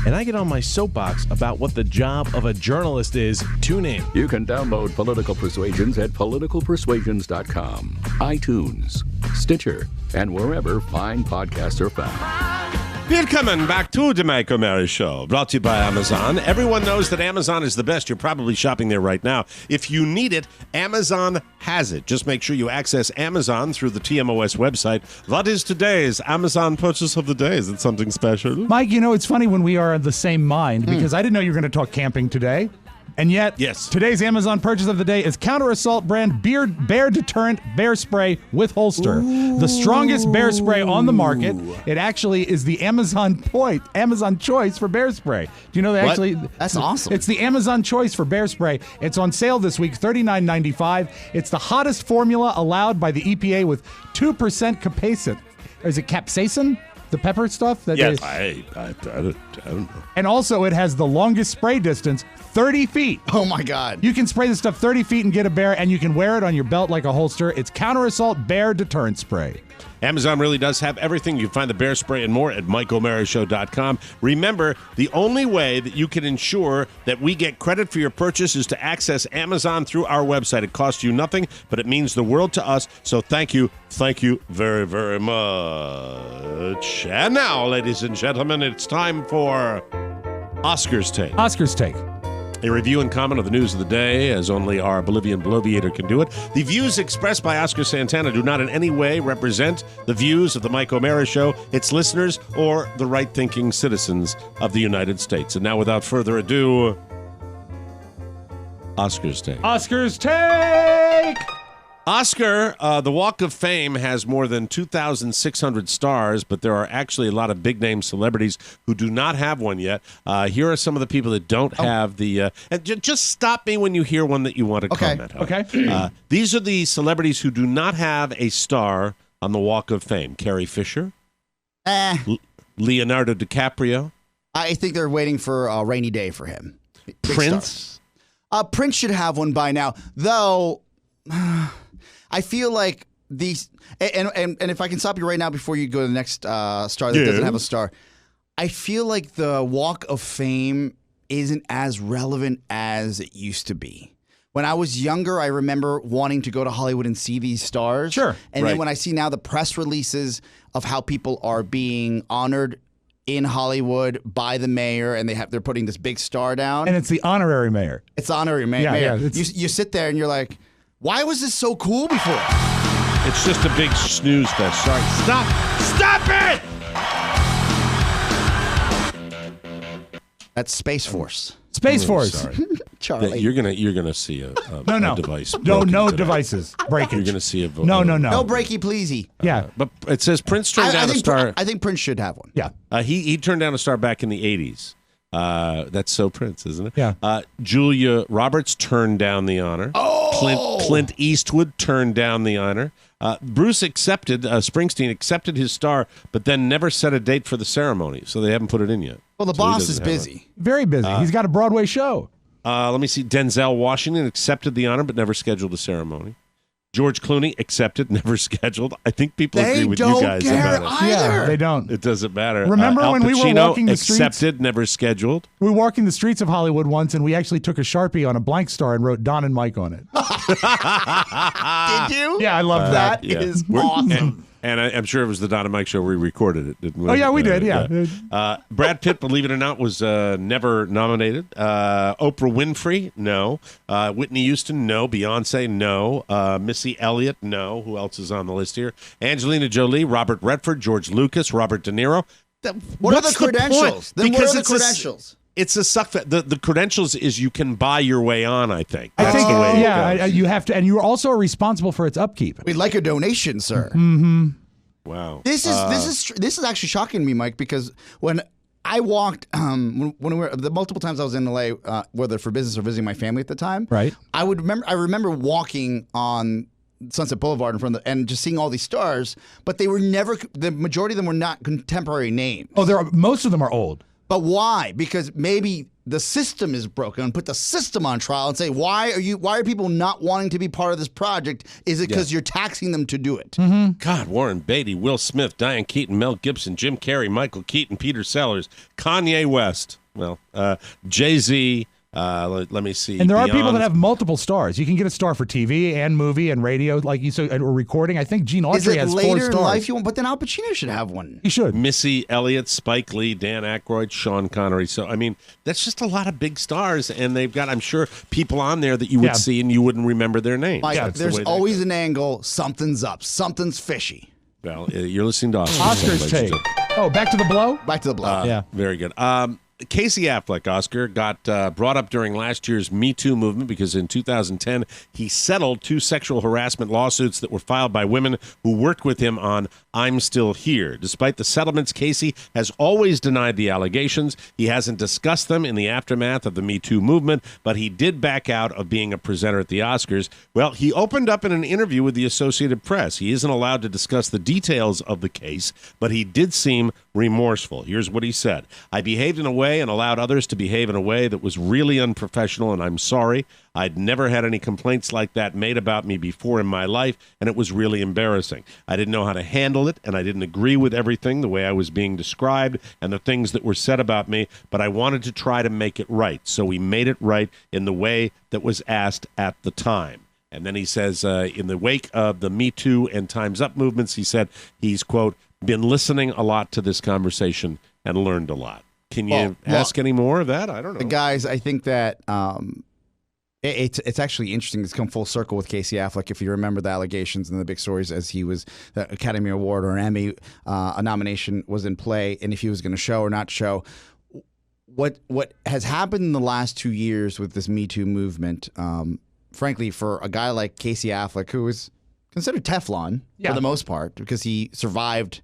Speaker 19: And I get on my soapbox about what the job of a journalist is. Tune in.
Speaker 1: You can download Political Persuasions at politicalpersuasions.com, iTunes, Stitcher, and wherever fine podcasts are found.
Speaker 10: Welcome back to the Mike O'Mara Show, brought to you by Amazon. Everyone knows that Amazon is the best. You're probably shopping there right now. If you need it, Amazon has it. Just make sure you access Amazon through the TMOS website. What is today's Amazon purchase of the day? Is it something special?
Speaker 2: Mike, you know, it's funny when we are of the same mind, because I didn't know you were going to talk camping today. And yet, today's Amazon purchase of the day is Counter Assault brand Bear Deterrent Bear Spray with holster. Ooh. The strongest bear spray on the market. It actually is the Amazon choice for bear spray. Do you know that actually?
Speaker 11: That's awesome.
Speaker 2: It's the Amazon choice for bear spray. It's on sale this week, $39.95. It's the hottest formula allowed by the EPA with 2% capsaicin. Is it capsaicin? The pepper stuff?
Speaker 10: Yes. I don't know.
Speaker 2: And also, it has the longest spray distance, 30 feet.
Speaker 11: Oh, my God.
Speaker 2: You can spray this stuff 30 feet and get a bear, and you can wear it on your belt like a holster. It's Counter Assault Bear Deterrent Spray.
Speaker 10: Amazon really does have everything. You can find the bear spray and more at MikeO'MaraShow.com. Remember, the only way that you can ensure that we get credit for your purchase is to access Amazon through our website. It costs you nothing, but it means the world to us. So thank you very, very much. And now, ladies and gentlemen, it's time for Oscar's Take.
Speaker 2: Oscar's Take.
Speaker 10: A review and comment of the news of the day, as only our Bolivian bloviator can do it. The views expressed by Oscar Santana do not in any way represent the views of the Mike O'Mara Show, its listeners, or the right-thinking citizens of the United States. And now, without further ado, Oscar's Take.
Speaker 2: Oscar's Take!
Speaker 10: Oscar, the Walk of Fame has more than 2,600 stars, but there are actually a lot of big-name celebrities who do not have one yet. Here are some of the people that don't have the... and just stop me when you hear one that you want to comment on.
Speaker 2: Okay.
Speaker 10: These are the celebrities who do not have a star on the Walk of Fame. Carrie Fisher. Leonardo DiCaprio.
Speaker 11: I think they're waiting for a rainy day for him. Big
Speaker 10: Prince.
Speaker 11: Prince should have one by now, though... I feel like these, and if I can stop you right now before you go to the next star that doesn't have a star, I feel like the Walk of Fame isn't as relevant as it used to be. When I was younger, I remember wanting to go to Hollywood and see these stars.
Speaker 2: Sure.
Speaker 11: And then when I see now the press releases of how people are being honored in Hollywood by the mayor, and they're putting this big star down.
Speaker 2: And it's the honorary mayor.
Speaker 11: It's the honorary mayor.
Speaker 2: Yeah,
Speaker 11: you sit there and you're like, why was this so cool before?
Speaker 10: It's just a big snooze fest. Sorry. Stop it!
Speaker 11: That's Space Force.
Speaker 2: Space Force.
Speaker 10: Sorry.
Speaker 11: Charlie.
Speaker 10: Yeah, you're gonna see a device.
Speaker 2: No devices. Breakage.
Speaker 10: You're gonna see a
Speaker 2: No.
Speaker 11: No breaky pleasey.
Speaker 2: Yeah.
Speaker 10: But it says Prince turned down a star.
Speaker 11: I think Prince should have one.
Speaker 2: Yeah.
Speaker 10: He turned down a star back in the 80s. That's so Prince, isn't it?
Speaker 2: Yeah.
Speaker 10: Julia Roberts turned down the honor.
Speaker 11: Oh!
Speaker 10: Clint Eastwood turned down the honor. Springsteen accepted his star, but then never set a date for the ceremony, so they haven't put it in yet.
Speaker 11: Well, the boss is busy.
Speaker 2: Very busy. He's got a Broadway show.
Speaker 10: Let me see. Denzel Washington accepted the honor, but never scheduled a ceremony. George Clooney accepted, never scheduled. I think people agree with you guys about it.
Speaker 11: Either.
Speaker 2: Yeah, they don't.
Speaker 10: It doesn't matter.
Speaker 2: Remember
Speaker 10: Al
Speaker 2: when we were
Speaker 10: Pacino
Speaker 2: walking the streets?
Speaker 10: Accepted, never scheduled.
Speaker 2: We were walking the streets of Hollywood once, and we actually took a Sharpie on a blank star and wrote Don and Mike on it.
Speaker 11: Did you?
Speaker 2: Yeah, I loved that.
Speaker 11: That is awesome.
Speaker 10: And I'm sure it was the Don and Mike show we recorded it, didn't we?
Speaker 2: Oh, yeah, we did, yeah.
Speaker 10: Brad Pitt, believe it or not, was never nominated. Oprah Winfrey, no. Whitney Houston, no. Beyonce, no. Missy Elliott, no. Who else is on the list here? Angelina Jolie, Robert Redford, George Lucas, Robert De Niro.
Speaker 11: What are the credentials? Then what are the credentials?
Speaker 10: It's a suck. The credentials is you can buy your way on, I think. That's the way it goes.
Speaker 2: You have to, and you are also responsible for its upkeep.
Speaker 11: We'd like a donation, sir.
Speaker 2: Mm-hmm.
Speaker 10: Wow.
Speaker 11: This is actually shocking to me, Mike, because when I walked when we were the multiple times I was in LA, whether for business or visiting my family at the time,
Speaker 2: right?
Speaker 11: I remember walking on Sunset Boulevard in front of and just seeing all these stars, but they were never. The majority of them were not contemporary names.
Speaker 2: Oh, most of them are old.
Speaker 11: But why? Because maybe the system is broken and put the system on trial and say, why are people not wanting to be part of this project? Is it because you're taxing them to do it?
Speaker 10: God, Warren Beatty, Will Smith, Diane Keaton, Mel Gibson, Jim Carrey, Michael Keaton, Peter Sellers, Kanye West, Jay-Z. Let me see.
Speaker 2: And there are people that have multiple stars. You can get a star for TV and movie and radio, like you said, or recording. I think Gene Autry has 4 stars.
Speaker 11: Later in life you want, but then Al Pacino should have one.
Speaker 2: He should.
Speaker 10: Missy Elliott, Spike Lee, Dan Aykroyd, Sean Connery. So, I mean, that's just a lot of big stars, and they've got, I'm sure, people on there that you would see and you wouldn't remember their names.
Speaker 11: Mike, there's always an angle. Something's up. Something's fishy.
Speaker 10: Well, you're listening to
Speaker 2: Oscar's take. Oh, Back to the Blow?
Speaker 11: Back to the Blow.
Speaker 2: Yeah.
Speaker 10: Very good. Casey Affleck, Oscar, got brought up during last year's Me Too movement because in 2010 he settled 2 sexual harassment lawsuits that were filed by women who worked with him on I'm Still Here. Despite the settlements, Casey has always denied the allegations. He hasn't discussed them in the aftermath of the Me Too movement, but he did back out of being a presenter at the Oscars. Well, he opened up in an interview with the Associated Press. He isn't allowed to discuss the details of the case, but he did seem remorseful. Here's what he said. I behaved in a way and allowed others to behave in a way that was really unprofessional, and I'm sorry. I'd never had any complaints like that made about me before in my life, and it was really embarrassing. I didn't know how to handle it, and I didn't agree with everything, the way I was being described and the things that were said about me, but I wanted to try to make it right. So we made it right in the way that was asked at the time. And then he says, in the wake of the Me Too and Time's Up movements, he said he's, quote, been listening a lot to this conversation and learned a lot. Can you ask any more of that? I don't know.
Speaker 11: Guys, I think that it's actually interesting to come full circle with Casey Affleck. If you remember the allegations and the big stories as he was the Academy Award or an Emmy, a nomination was in play, and if he was going to show or not show. What has happened in the last 2 years with this Me Too movement, frankly, for a guy like Casey Affleck, who is considered Teflon for the most part because he survived,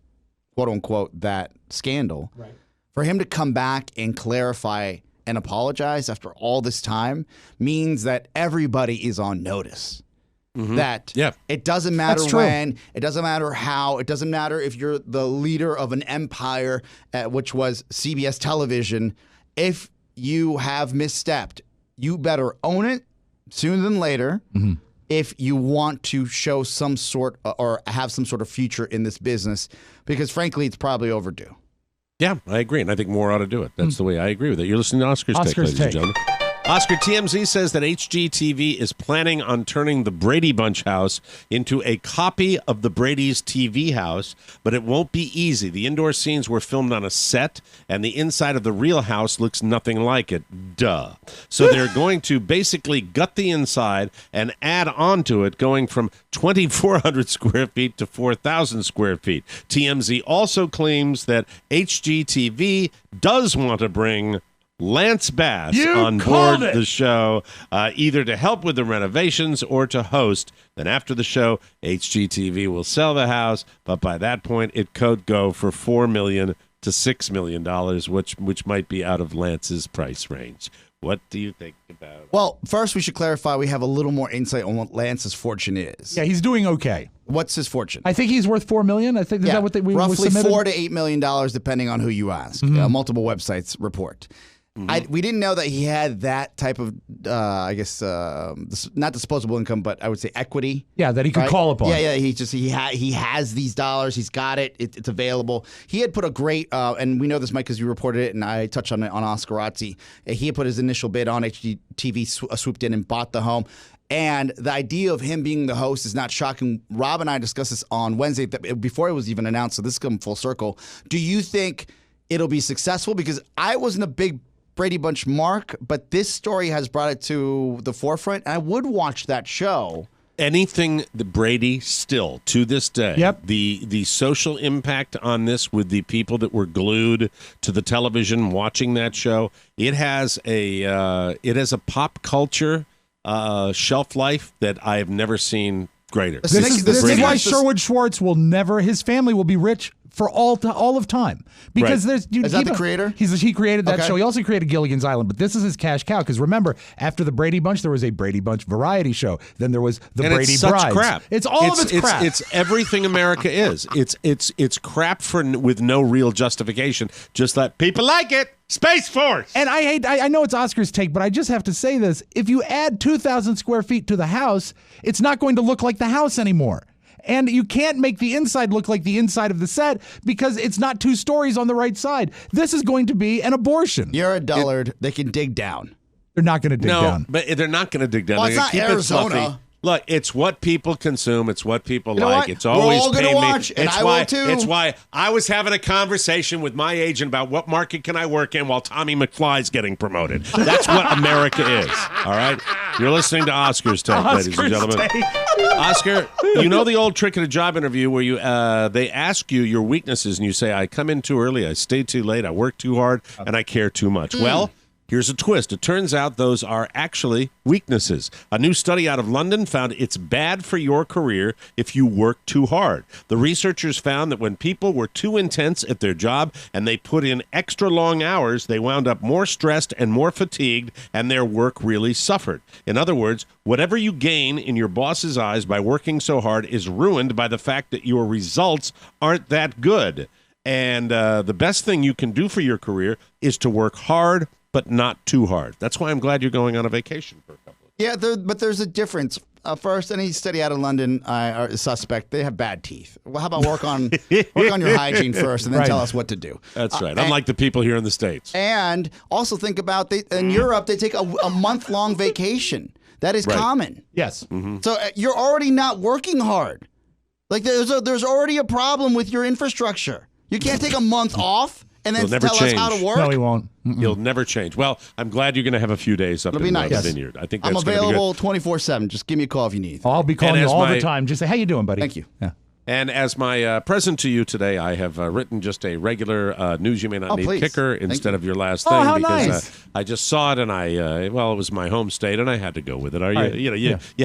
Speaker 11: quote unquote, that scandal. Right. For him to come back and clarify and apologize after all this time means that everybody is on notice. That it doesn't matter when, it doesn't matter how, it doesn't matter if you're the leader of an empire, which was CBS television. If you have misstepped, you better own it sooner than later. If you want to show some sort or have some sort of future in this business, because frankly, it's probably overdue.
Speaker 10: Yeah, I agree, and I think more ought to do it. That's the way I agree with it. You're listening to Oscar's Take, ladies and gentlemen. Oscar, TMZ says that HGTV is planning on turning the Brady Bunch house into a copy of the Brady's TV house, but it won't be easy. The indoor scenes were filmed on a set, and the inside of the real house looks nothing like it. Duh. So they're going to basically gut the inside and add on to it, going from 2,400 square feet to 4,000 square feet. TMZ also claims that HGTV does want to bring Lance Bass on board the show, either to help with the renovations or to host. Then after the show, HGTV will sell the house, but by that point, it could go for $4 million to $6 million, which might be out of Lance's price range. What do you think about it?
Speaker 11: Well, first we should clarify we have a little more insight on what Lance's fortune is.
Speaker 2: Yeah, he's doing okay.
Speaker 11: What's his fortune?
Speaker 2: I think he's worth $4 million. I think is that what we
Speaker 11: roughly
Speaker 2: submitted?
Speaker 11: $4 to $8 million, depending on who you ask. Multiple websites report. We didn't know that he had that type of, I guess, not disposable income, but I would say equity.
Speaker 2: Yeah, that he could call upon.
Speaker 11: Yeah, he has these dollars. He's got it. It's available. He had put a great, and we know this, Mike, because you reported it, and I touched on it on Oscarazzi. He had put his initial bid on HGTV, swooped in and bought the home. And the idea of him being the host is not shocking. Rob and I discussed this on Wednesday before it was even announced, so this is coming full circle. Do you think it'll be successful? Because I wasn't a big Brady Bunch mark, but this story has brought it to the forefront, and I would watch that show.
Speaker 10: Anything that Brady still, to this day, the social impact on this with the people that were glued to the television watching that show, it has a pop culture shelf life that I have never seen greater.
Speaker 2: This is why Sherwood Schwartz will never, his family will be rich for all of time. Because
Speaker 11: Is that the creator?
Speaker 2: He created that
Speaker 11: Okay.
Speaker 2: show. He also created Gilligan's Island, but this is his cash cow. Because remember, after the Brady Bunch, there was a Brady Bunch variety show. Then there was the
Speaker 10: And
Speaker 2: Brady
Speaker 10: it's such
Speaker 2: Brides.
Speaker 10: crap.
Speaker 2: It's all of its crap.
Speaker 10: It's everything America is. It's crap with no real justification. Just that people like it. Space Force.
Speaker 2: And I know it's Oscar's take, but I just have to say this. If you add 2,000 square feet to the house, it's not going to look like the house anymore. And you can't make the inside look like the inside of the set because it's not 2 stories on the right side. This is going to be an abortion.
Speaker 11: You're a dullard. They can dig down.
Speaker 2: They're not going to dig down.
Speaker 10: But they're not going to dig down.
Speaker 11: Well,
Speaker 10: They're
Speaker 11: it's
Speaker 10: gonna
Speaker 11: not
Speaker 10: keep
Speaker 11: Arizona.
Speaker 10: It fluffy. Look, it's what people consume. It's what people
Speaker 11: You know
Speaker 10: like.
Speaker 11: what?
Speaker 10: It's
Speaker 11: We're
Speaker 10: always
Speaker 11: all gonna
Speaker 10: paid me.
Speaker 11: watch, and
Speaker 10: It's
Speaker 11: I
Speaker 10: why.
Speaker 11: will too.
Speaker 10: It's why I was having a conversation with my agent about what market can I work in while Tommy McFly's getting promoted. That's what America is. All right. You're listening to Oscar's Take, ladies and gentlemen. Oscar, you know the old trick at a job interview where you they ask you your weaknesses and you say, "I come in too early, I stay too late, I work too hard, and I care too much." Well. Here's a twist. It turns out those are actually weaknesses. A new study out of London found it's bad for your career if you work too hard. The researchers found that when people were too intense at their job and they put in extra long hours, they wound up more stressed and more fatigued, and their work really suffered. In other words, whatever you gain in your boss's eyes by working so hard is ruined by the fact that your results aren't that good. And the best thing you can do for your career is to work hard, but not too hard. That's why I'm glad you're going on a vacation for a couple of
Speaker 11: Yeah, but there's a difference. First, any study out of London are suspect. They have bad teeth. Well, how about work on your hygiene first, and then tell us what to do.
Speaker 10: That's right. Unlike the people here in the States.
Speaker 11: And also think about in Europe, they take a month-long vacation. That is common.
Speaker 2: Yes.
Speaker 11: So you're already not working hard. Like there's already a problem with your infrastructure. You can't take a month off and then tell us how to work.
Speaker 2: No, he won't.
Speaker 10: You'll never change. Well, I'm glad you're going to have a few days up
Speaker 11: It'll
Speaker 10: in
Speaker 11: be nice.
Speaker 10: the vineyard. I think
Speaker 11: I'm
Speaker 10: that's going to be
Speaker 11: available
Speaker 10: good.
Speaker 11: 24/7. Just give me a call if you need.
Speaker 2: I'll be calling
Speaker 10: And
Speaker 2: you
Speaker 10: as
Speaker 2: all
Speaker 10: my-
Speaker 2: the time. Just say, how you doing, buddy?
Speaker 11: Thank you.
Speaker 2: Yeah.
Speaker 10: And as my present to you today, I have written just a regular news you may not need
Speaker 11: please.
Speaker 10: kicker
Speaker 11: Thank
Speaker 10: instead
Speaker 11: you.
Speaker 10: of your last
Speaker 2: Oh,
Speaker 10: thing
Speaker 2: how
Speaker 10: because
Speaker 2: nice.
Speaker 10: I just saw it and it was my home state and I had to go with it.
Speaker 2: right.
Speaker 10: You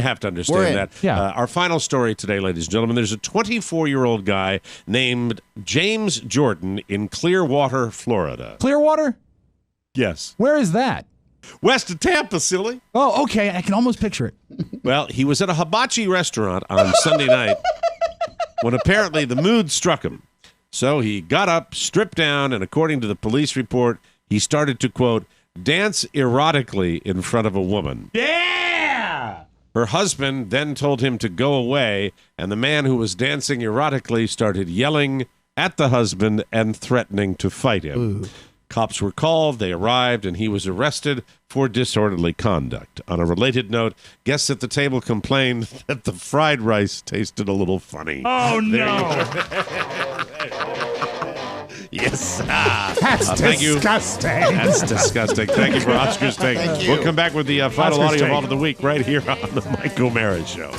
Speaker 10: have to
Speaker 11: We're
Speaker 10: understand
Speaker 11: in.
Speaker 10: that.
Speaker 2: Yeah.
Speaker 10: Our final story today, ladies and gentlemen, there's a 24-year-old guy named James Jordan in Clearwater, Florida.
Speaker 2: Clearwater?
Speaker 10: Yes.
Speaker 2: Where is that?
Speaker 10: West of Tampa, silly.
Speaker 2: Oh, okay. I can almost picture it.
Speaker 10: Well, he was at a hibachi restaurant on Sunday night when apparently the mood struck him. So he got up, stripped down, and according to the police report, he started to, quote, dance erotically in front of a woman.
Speaker 2: Yeah!
Speaker 10: Her husband then told him to go away, and the man who was dancing erotically started yelling at the husband and threatening to fight him.
Speaker 11: Ooh.
Speaker 10: Cops were called, they arrived, and he was arrested for disorderly conduct. On a related note, guests at the table complained that the fried rice tasted a little funny.
Speaker 2: Oh, no.
Speaker 10: Yes.
Speaker 2: That's
Speaker 10: thank you.
Speaker 2: disgusting.
Speaker 10: That's disgusting. Thank you for Oscar's Take.
Speaker 11: Thank you.
Speaker 10: We'll come back with the final
Speaker 2: Oscar's
Speaker 10: audio
Speaker 2: Take.
Speaker 10: vault of the week right here on the Mike O'Mara Show.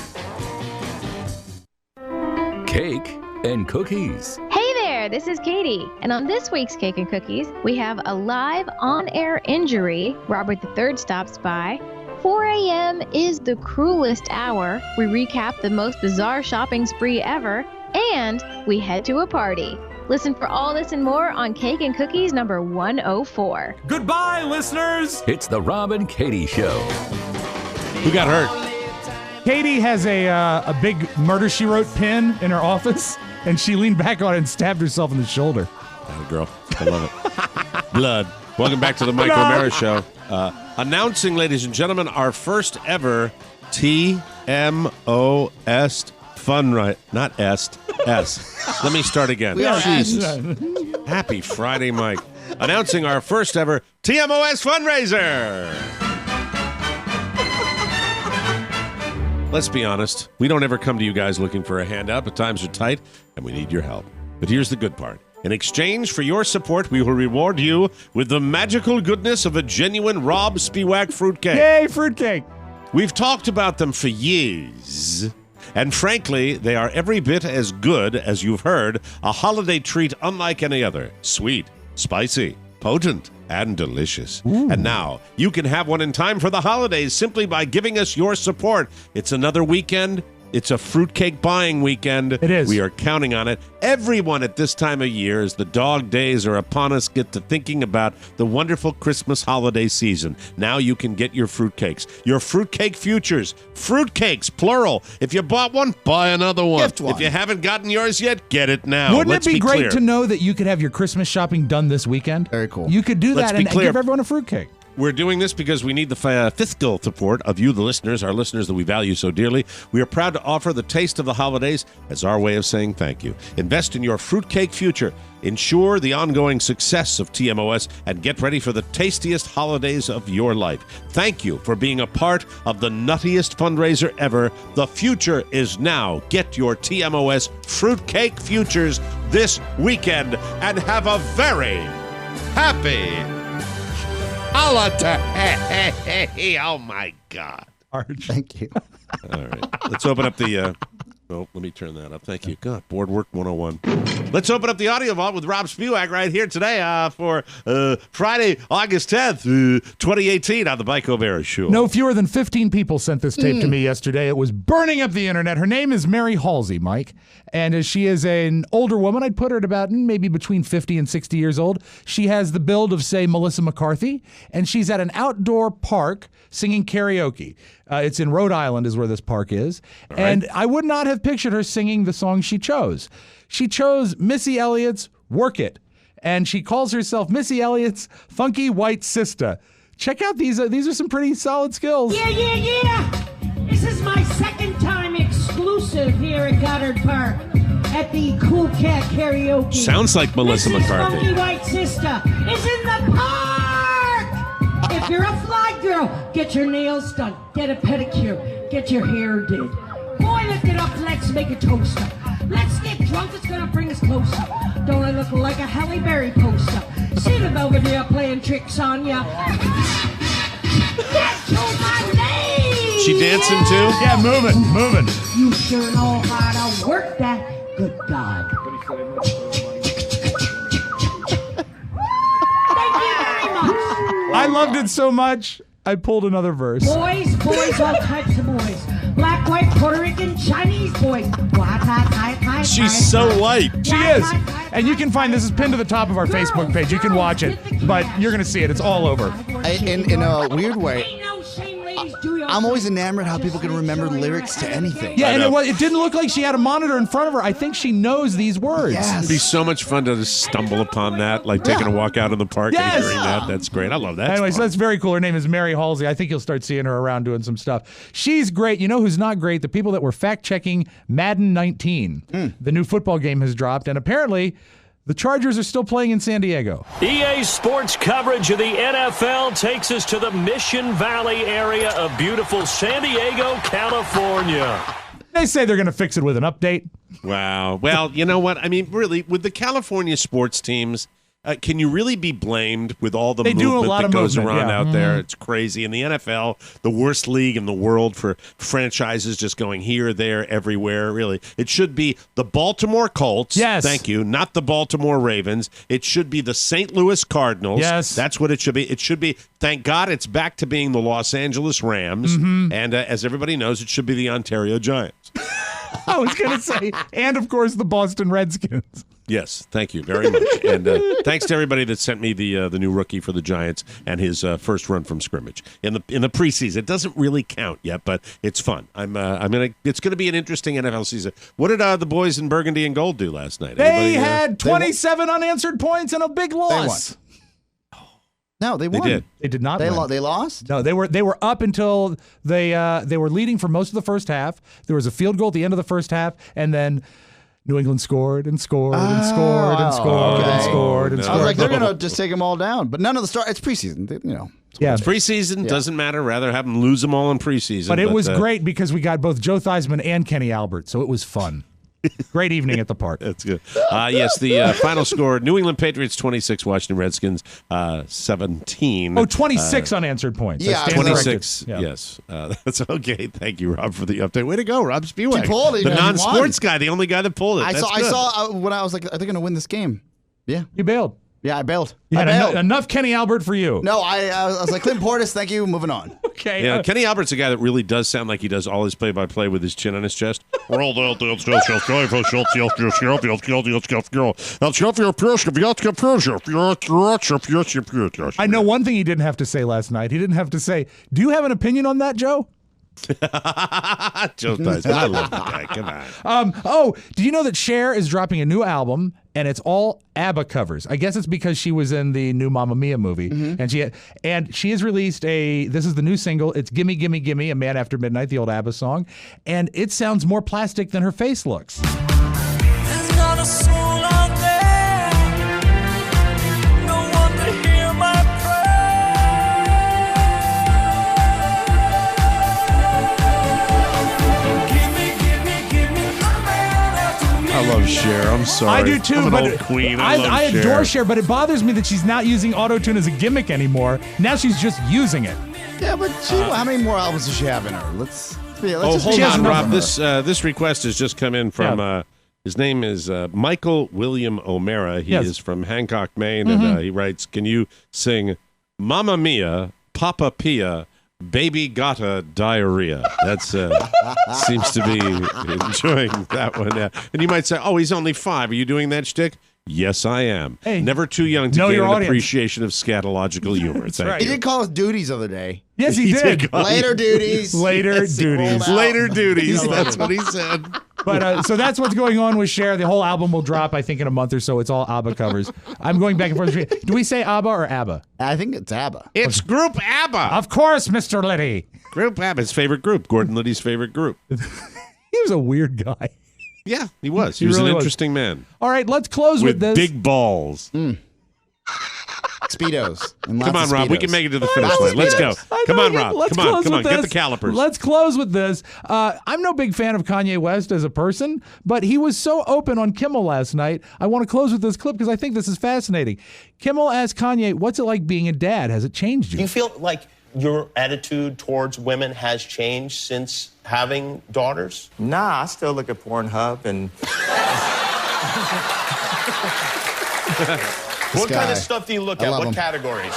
Speaker 1: Cake and cookies.
Speaker 20: Hey there, this is Katie, and on this week's Cake and Cookies, we have a live on-air injury. Robert III stops by. 4 a.m. is the cruelest hour. We recap the most bizarre shopping spree ever, and we head to a party. Listen for all this and more on Cake and Cookies number 104.
Speaker 18: Goodbye, listeners.
Speaker 1: It's the Rob and Katie Show.
Speaker 10: Who got hurt?
Speaker 2: Katie has a big Murder, She Wrote pin in her office, and she leaned back on it and stabbed herself in the shoulder.
Speaker 10: Atta girl. I love it. Blood. Welcome back to the Mike O'Mara Show. Announcing, ladies and gentlemen, our first ever TMOS fun right. Not est. S. Let me start again. Jesus. Happy Friday, Mike. Announcing our first ever TMOS fundraiser. Let's be honest. We don't ever come to you guys looking for a handout, but times are tight and we need your help. But here's the good part. In exchange for your support, we will reward you with the magical goodness of a genuine Rob Spiewak fruitcake.
Speaker 2: Yay, fruitcake!
Speaker 10: We've talked about them for years. And frankly, they are every bit as good as you've heard, a holiday treat unlike any other. Sweet, spicy, potent, and delicious. And now, you can have one in time for the holidays simply by giving us your support. It's another weekend It's a fruitcake buying weekend.
Speaker 2: It is.
Speaker 10: We are counting on it. Everyone at this time of year, as the dog days are upon us, get to thinking about the wonderful Christmas holiday season. Now you can get your fruitcakes. Your fruitcake futures. Fruitcakes, plural. If you bought one, buy another one.
Speaker 11: Gift one.
Speaker 10: If you haven't gotten yours yet, get it now.
Speaker 2: Wouldn't
Speaker 10: Let's
Speaker 2: it be great
Speaker 10: clear.
Speaker 2: to know that you could have your Christmas shopping done this weekend?
Speaker 11: Very cool.
Speaker 2: You could do
Speaker 10: Let's
Speaker 2: that
Speaker 10: be
Speaker 2: and
Speaker 10: clear.
Speaker 2: give everyone a fruitcake.
Speaker 10: We're doing this because we need the fiscal support of you, the listeners, our listeners that we value so dearly. We are proud to offer the taste of the holidays as our way of saying thank you. Invest in your fruitcake future. Ensure the ongoing success of TMOS and get ready for the tastiest holidays of your life. Thank you for being a part of the nuttiest fundraiser ever. The future is now. Get your TMOS fruitcake futures this weekend and have a very happy holiday. Oh, my God.
Speaker 2: Arch.
Speaker 11: Thank you.
Speaker 10: All right. Let's open up the... Oh, let me turn that up. Thank you. God, Board Work 101. Let's open up the audio vault with Rob Spewak right here today for Friday, August 10th, 2018 on the Mike O'Mara Show.
Speaker 2: No fewer than 15 people sent this tape to me yesterday. It was burning up the internet. Her name is Mary Halsey, Mike. And as she is an older woman, I'd put her at about maybe between 50 and 60 years old. She has the build of, say, Melissa McCarthy. And she's at an outdoor park singing karaoke. It's in Rhode Island is where this park is. All and right. I would not have pictured her singing the song she chose. She chose Missy Elliott's Work It. And she calls herself Missy Elliott's Funky White Sister. Check out these are some pretty solid skills.
Speaker 21: Yeah. This is my second time exclusive here at Goddard Park at the Cool Cat Karaoke.
Speaker 10: Sounds like Melissa McCarthy.
Speaker 21: Funky White Sister is in the park. If you're a fly girl, get your nails done, get a pedicure, get your hair did. Boy, lift it up, let's make a toaster. Let's get drunk, it's gonna bring us closer. Don't I look like a Halle Berry poster? See the Belvedere playing tricks on ya. That's my name!
Speaker 10: She dancing too?
Speaker 2: Yeah, moving.
Speaker 21: You sure know how to work that. Good God.
Speaker 2: I loved it so much, I pulled another verse.
Speaker 21: Boys, all types of boys. Black, white, Puerto Rican, Chinese boys.
Speaker 10: She's so white.
Speaker 2: She is. And you can find this is pinned to the top of our Facebook page. You can watch it, but you're going to see it. It's all over.
Speaker 11: In a weird way, I'm always enamored how people can remember lyrics to anything.
Speaker 2: Yeah, and it didn't look like she had a monitor in front of her. I think she knows these words.
Speaker 11: Yes.
Speaker 10: It'd be so much fun to just stumble upon that, like taking a walk out in the park and hearing that. That's great. I love that.
Speaker 2: Anyway, so that's very cool. Her name is Mary Halsey. I think you'll start seeing her around doing some stuff. She's great. You know who's not great? The people that were fact-checking Madden 19. The new football game has dropped, and apparently the Chargers are still playing in San Diego.
Speaker 22: EA Sports coverage of the NFL takes us to the Mission Valley area of beautiful San Diego, California.
Speaker 2: They say they're going to fix it with an update.
Speaker 10: Wow. Well, you know what? I mean, really, with the California sports teams, can you really be blamed with all the movement that goes around out there? It's crazy. In the NFL, the worst league in the world for franchises just going here, there, everywhere, really. It should be the Baltimore Colts.
Speaker 2: Yes.
Speaker 10: Thank you. Not the Baltimore Ravens. It should be the St. Louis Cardinals. Yes. That's what it should be. It should be, thank God, it's back to being the Los Angeles Rams. And as everybody knows, it should be the Ontario Giants.
Speaker 2: I was going to say, and of course, the Boston Redskins.
Speaker 10: Yes, thank you very much, and thanks to everybody that sent me the new rookie for the Giants and his first run from scrimmage in the preseason. It doesn't really count yet, but it's fun. It's gonna be an interesting NFL season. What did the boys in Burgundy and Gold do last night?
Speaker 2: They had 27 unanswered points and a big loss.
Speaker 11: No, they won.
Speaker 10: They did.
Speaker 2: They did not.
Speaker 11: They
Speaker 2: win.
Speaker 11: They lost.
Speaker 2: No, they were up until they were leading for most of the first half. There was a field goal at the end of the first half, and then New England scored and scored and scored and scored and scored and scored.
Speaker 11: I was like, they're gonna just take them all down, but none of the start. It's preseason,
Speaker 10: It's preseason. Doesn't matter. Rather have them lose them all in preseason.
Speaker 2: But it was great because we got both Joe Theismann and Kenny Albert, so it was fun. Great evening at the park.
Speaker 10: That's good. Yes, the final score, New England Patriots 26, Washington Redskins 17.
Speaker 2: 26 unanswered points.
Speaker 10: Yeah, 26. Yes. That's okay. Thank you, Rob, for the update. Way to go, Rob Spewak.
Speaker 11: He pulled it.
Speaker 10: The non-sports guy, the only guy that pulled it.
Speaker 11: I saw when I was like, are they going to win this game? Yeah.
Speaker 2: You bailed.
Speaker 11: Yeah, I bailed.
Speaker 2: You had enough Kenny Albert for you.
Speaker 11: No, I was like, Clint Portis, thank you, moving on.
Speaker 2: Okay.
Speaker 10: Yeah, Kenny Albert's a guy that really does sound like he does all his play-by-play with his chin on his chest.
Speaker 2: I know one thing he didn't have to say last night. He didn't have to say, do you have an opinion on that, Joe?
Speaker 10: Joe does, but I love the guy. Come on.
Speaker 2: Do you know that Cher is dropping a new album and it's all ABBA covers? I guess it's because she was in the new Mamma Mia movie, and she has released this is the new single. It's "Gimme Gimme Gimme," A Man After Midnight, the old ABBA song, and it sounds more plastic than her face looks.
Speaker 3: There's not a soul out there, no one to hear my
Speaker 10: I love Cher. I'm sorry.
Speaker 2: I do too.
Speaker 10: I'm an
Speaker 2: but
Speaker 10: old queen. I love
Speaker 2: I
Speaker 10: Cher.
Speaker 2: adore Cher, but it bothers me that she's not using auto-tune as a gimmick anymore. Now she's just using it.
Speaker 11: Yeah, but how many more albums does she have in her? Let's
Speaker 10: hold on, Rob. This request has just come in from. His name is Michael William O'Mara. He is from Hancock, Maine, and he writes, "Can you sing Mamma Mia, Papa Pia, Baby Gotta Diarrhea?" That's seems to be enjoying that one. Yeah. And you might say, "Oh, he's only 5. Are you doing that shtick?" Yes, I am.
Speaker 11: Hey,
Speaker 10: never too young to
Speaker 11: know
Speaker 10: gain
Speaker 11: your
Speaker 10: an
Speaker 11: audience.
Speaker 10: appreciation of scatological humor. Thank
Speaker 11: He
Speaker 10: you.
Speaker 11: did call us duties the other day.
Speaker 2: Yes, he did.
Speaker 11: Later duties.
Speaker 2: Later duties.
Speaker 10: Later duties. That's what he said.
Speaker 2: But so that's what's going on with Cher. The whole album will drop, I think, in a month or so. It's all ABBA covers. I'm going back and forth. Do we say ABBA or ABBA?
Speaker 11: I think it's ABBA.
Speaker 10: It's Group ABBA.
Speaker 2: Of course, Mr. Liddy.
Speaker 10: Group ABBA, his favorite group. Gordon Liddy's favorite group.
Speaker 2: He was a weird guy.
Speaker 10: Yeah, he was. He was
Speaker 2: really
Speaker 10: an
Speaker 2: was.
Speaker 10: interesting man.
Speaker 2: All right, let's close with this.
Speaker 10: Big balls.
Speaker 11: Speedos. And
Speaker 10: Come
Speaker 11: lots
Speaker 10: on,
Speaker 11: of
Speaker 10: Rob. We
Speaker 11: Speedos.
Speaker 10: can make it to the finish line. Let's go. Come on, Rob.
Speaker 2: Let's
Speaker 10: Come on.
Speaker 2: close
Speaker 10: Come on.
Speaker 2: with
Speaker 10: Get the
Speaker 2: this.
Speaker 10: calipers.
Speaker 2: Let's close with this. I'm no big fan of Kanye West as a person, but he was so open on Kimmel last night. I want to close with this clip because I think this is fascinating. Kimmel asked Kanye, "What's it like being a dad? Has it changed you?"
Speaker 5: Do you feel like your attitude towards women has changed since having daughters?
Speaker 23: Nah, I still look at Pornhub and.
Speaker 5: What kind of stuff do you look at? What categories?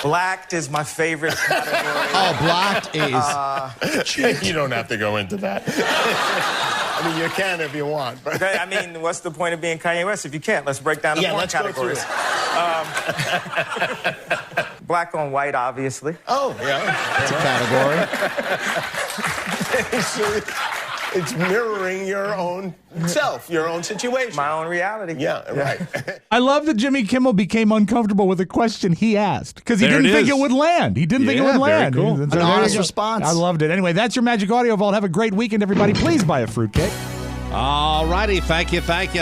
Speaker 23: Blacked is my favorite category.
Speaker 11: Oh, blacked is.
Speaker 5: You don't have to go into that. I mean, you can if you want. But
Speaker 23: Okay, I mean, what's the point of being Kanye West if you can't? Let's break down the porn
Speaker 5: let's go through
Speaker 23: categories. Black on white, obviously.
Speaker 5: Oh, yeah.
Speaker 11: It's a category.
Speaker 5: It's mirroring your own self, your own situation.
Speaker 23: My own reality.
Speaker 5: Yeah, right.
Speaker 2: I love that Jimmy Kimmel became uncomfortable with the question he asked because he
Speaker 10: There
Speaker 2: didn't
Speaker 10: it
Speaker 2: think
Speaker 10: is.
Speaker 2: it would land. He didn't think it would
Speaker 10: Yeah, very
Speaker 2: land.
Speaker 10: cool.
Speaker 2: So
Speaker 11: An
Speaker 2: there you
Speaker 11: honest
Speaker 2: go.
Speaker 11: response.
Speaker 2: I loved it. Anyway, that's your Magic Audio Vault. Have a great weekend, everybody. Please buy a fruitcake.
Speaker 10: All righty. Thank you, everybody.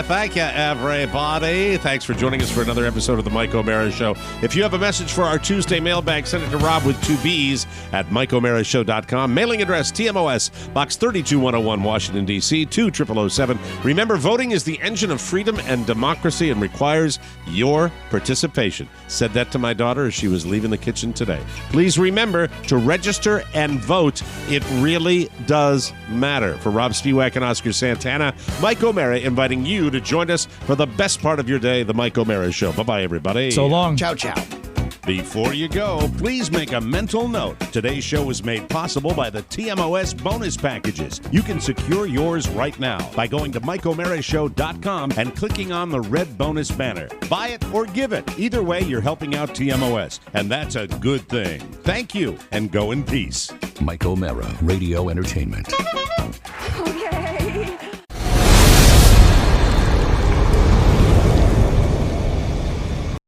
Speaker 10: Thanks for joining us for another episode of the Mike O'Mara Show. If you have a message for our Tuesday mailbag, send it to Rob with 2 B's at MikeO'MaraShow.com. Mailing address, TMOS, Box 32101, Washington, D.C., 20007. Remember, voting is the engine of freedom and democracy and requires your participation. Said that to my daughter as she was leaving the kitchen today. Please remember to register and vote. It really does matter. For Rob Spiewak and Oscar Santana, Mike O'Mara inviting you to join us for the best part of your day, the Mike O'Mara Show. Bye-bye, everybody.
Speaker 2: So long.
Speaker 11: Ciao, ciao.
Speaker 10: Before you go, please make a mental note. Today's show is made possible by the TMOS bonus packages. You can secure yours right now by going to MikeO'MaraShow.com and clicking on the red bonus banner. Buy it or give it. Either way, you're helping out TMOS, and that's a good thing. Thank you, and go in peace.
Speaker 1: Mike O'Mara, Radio Entertainment.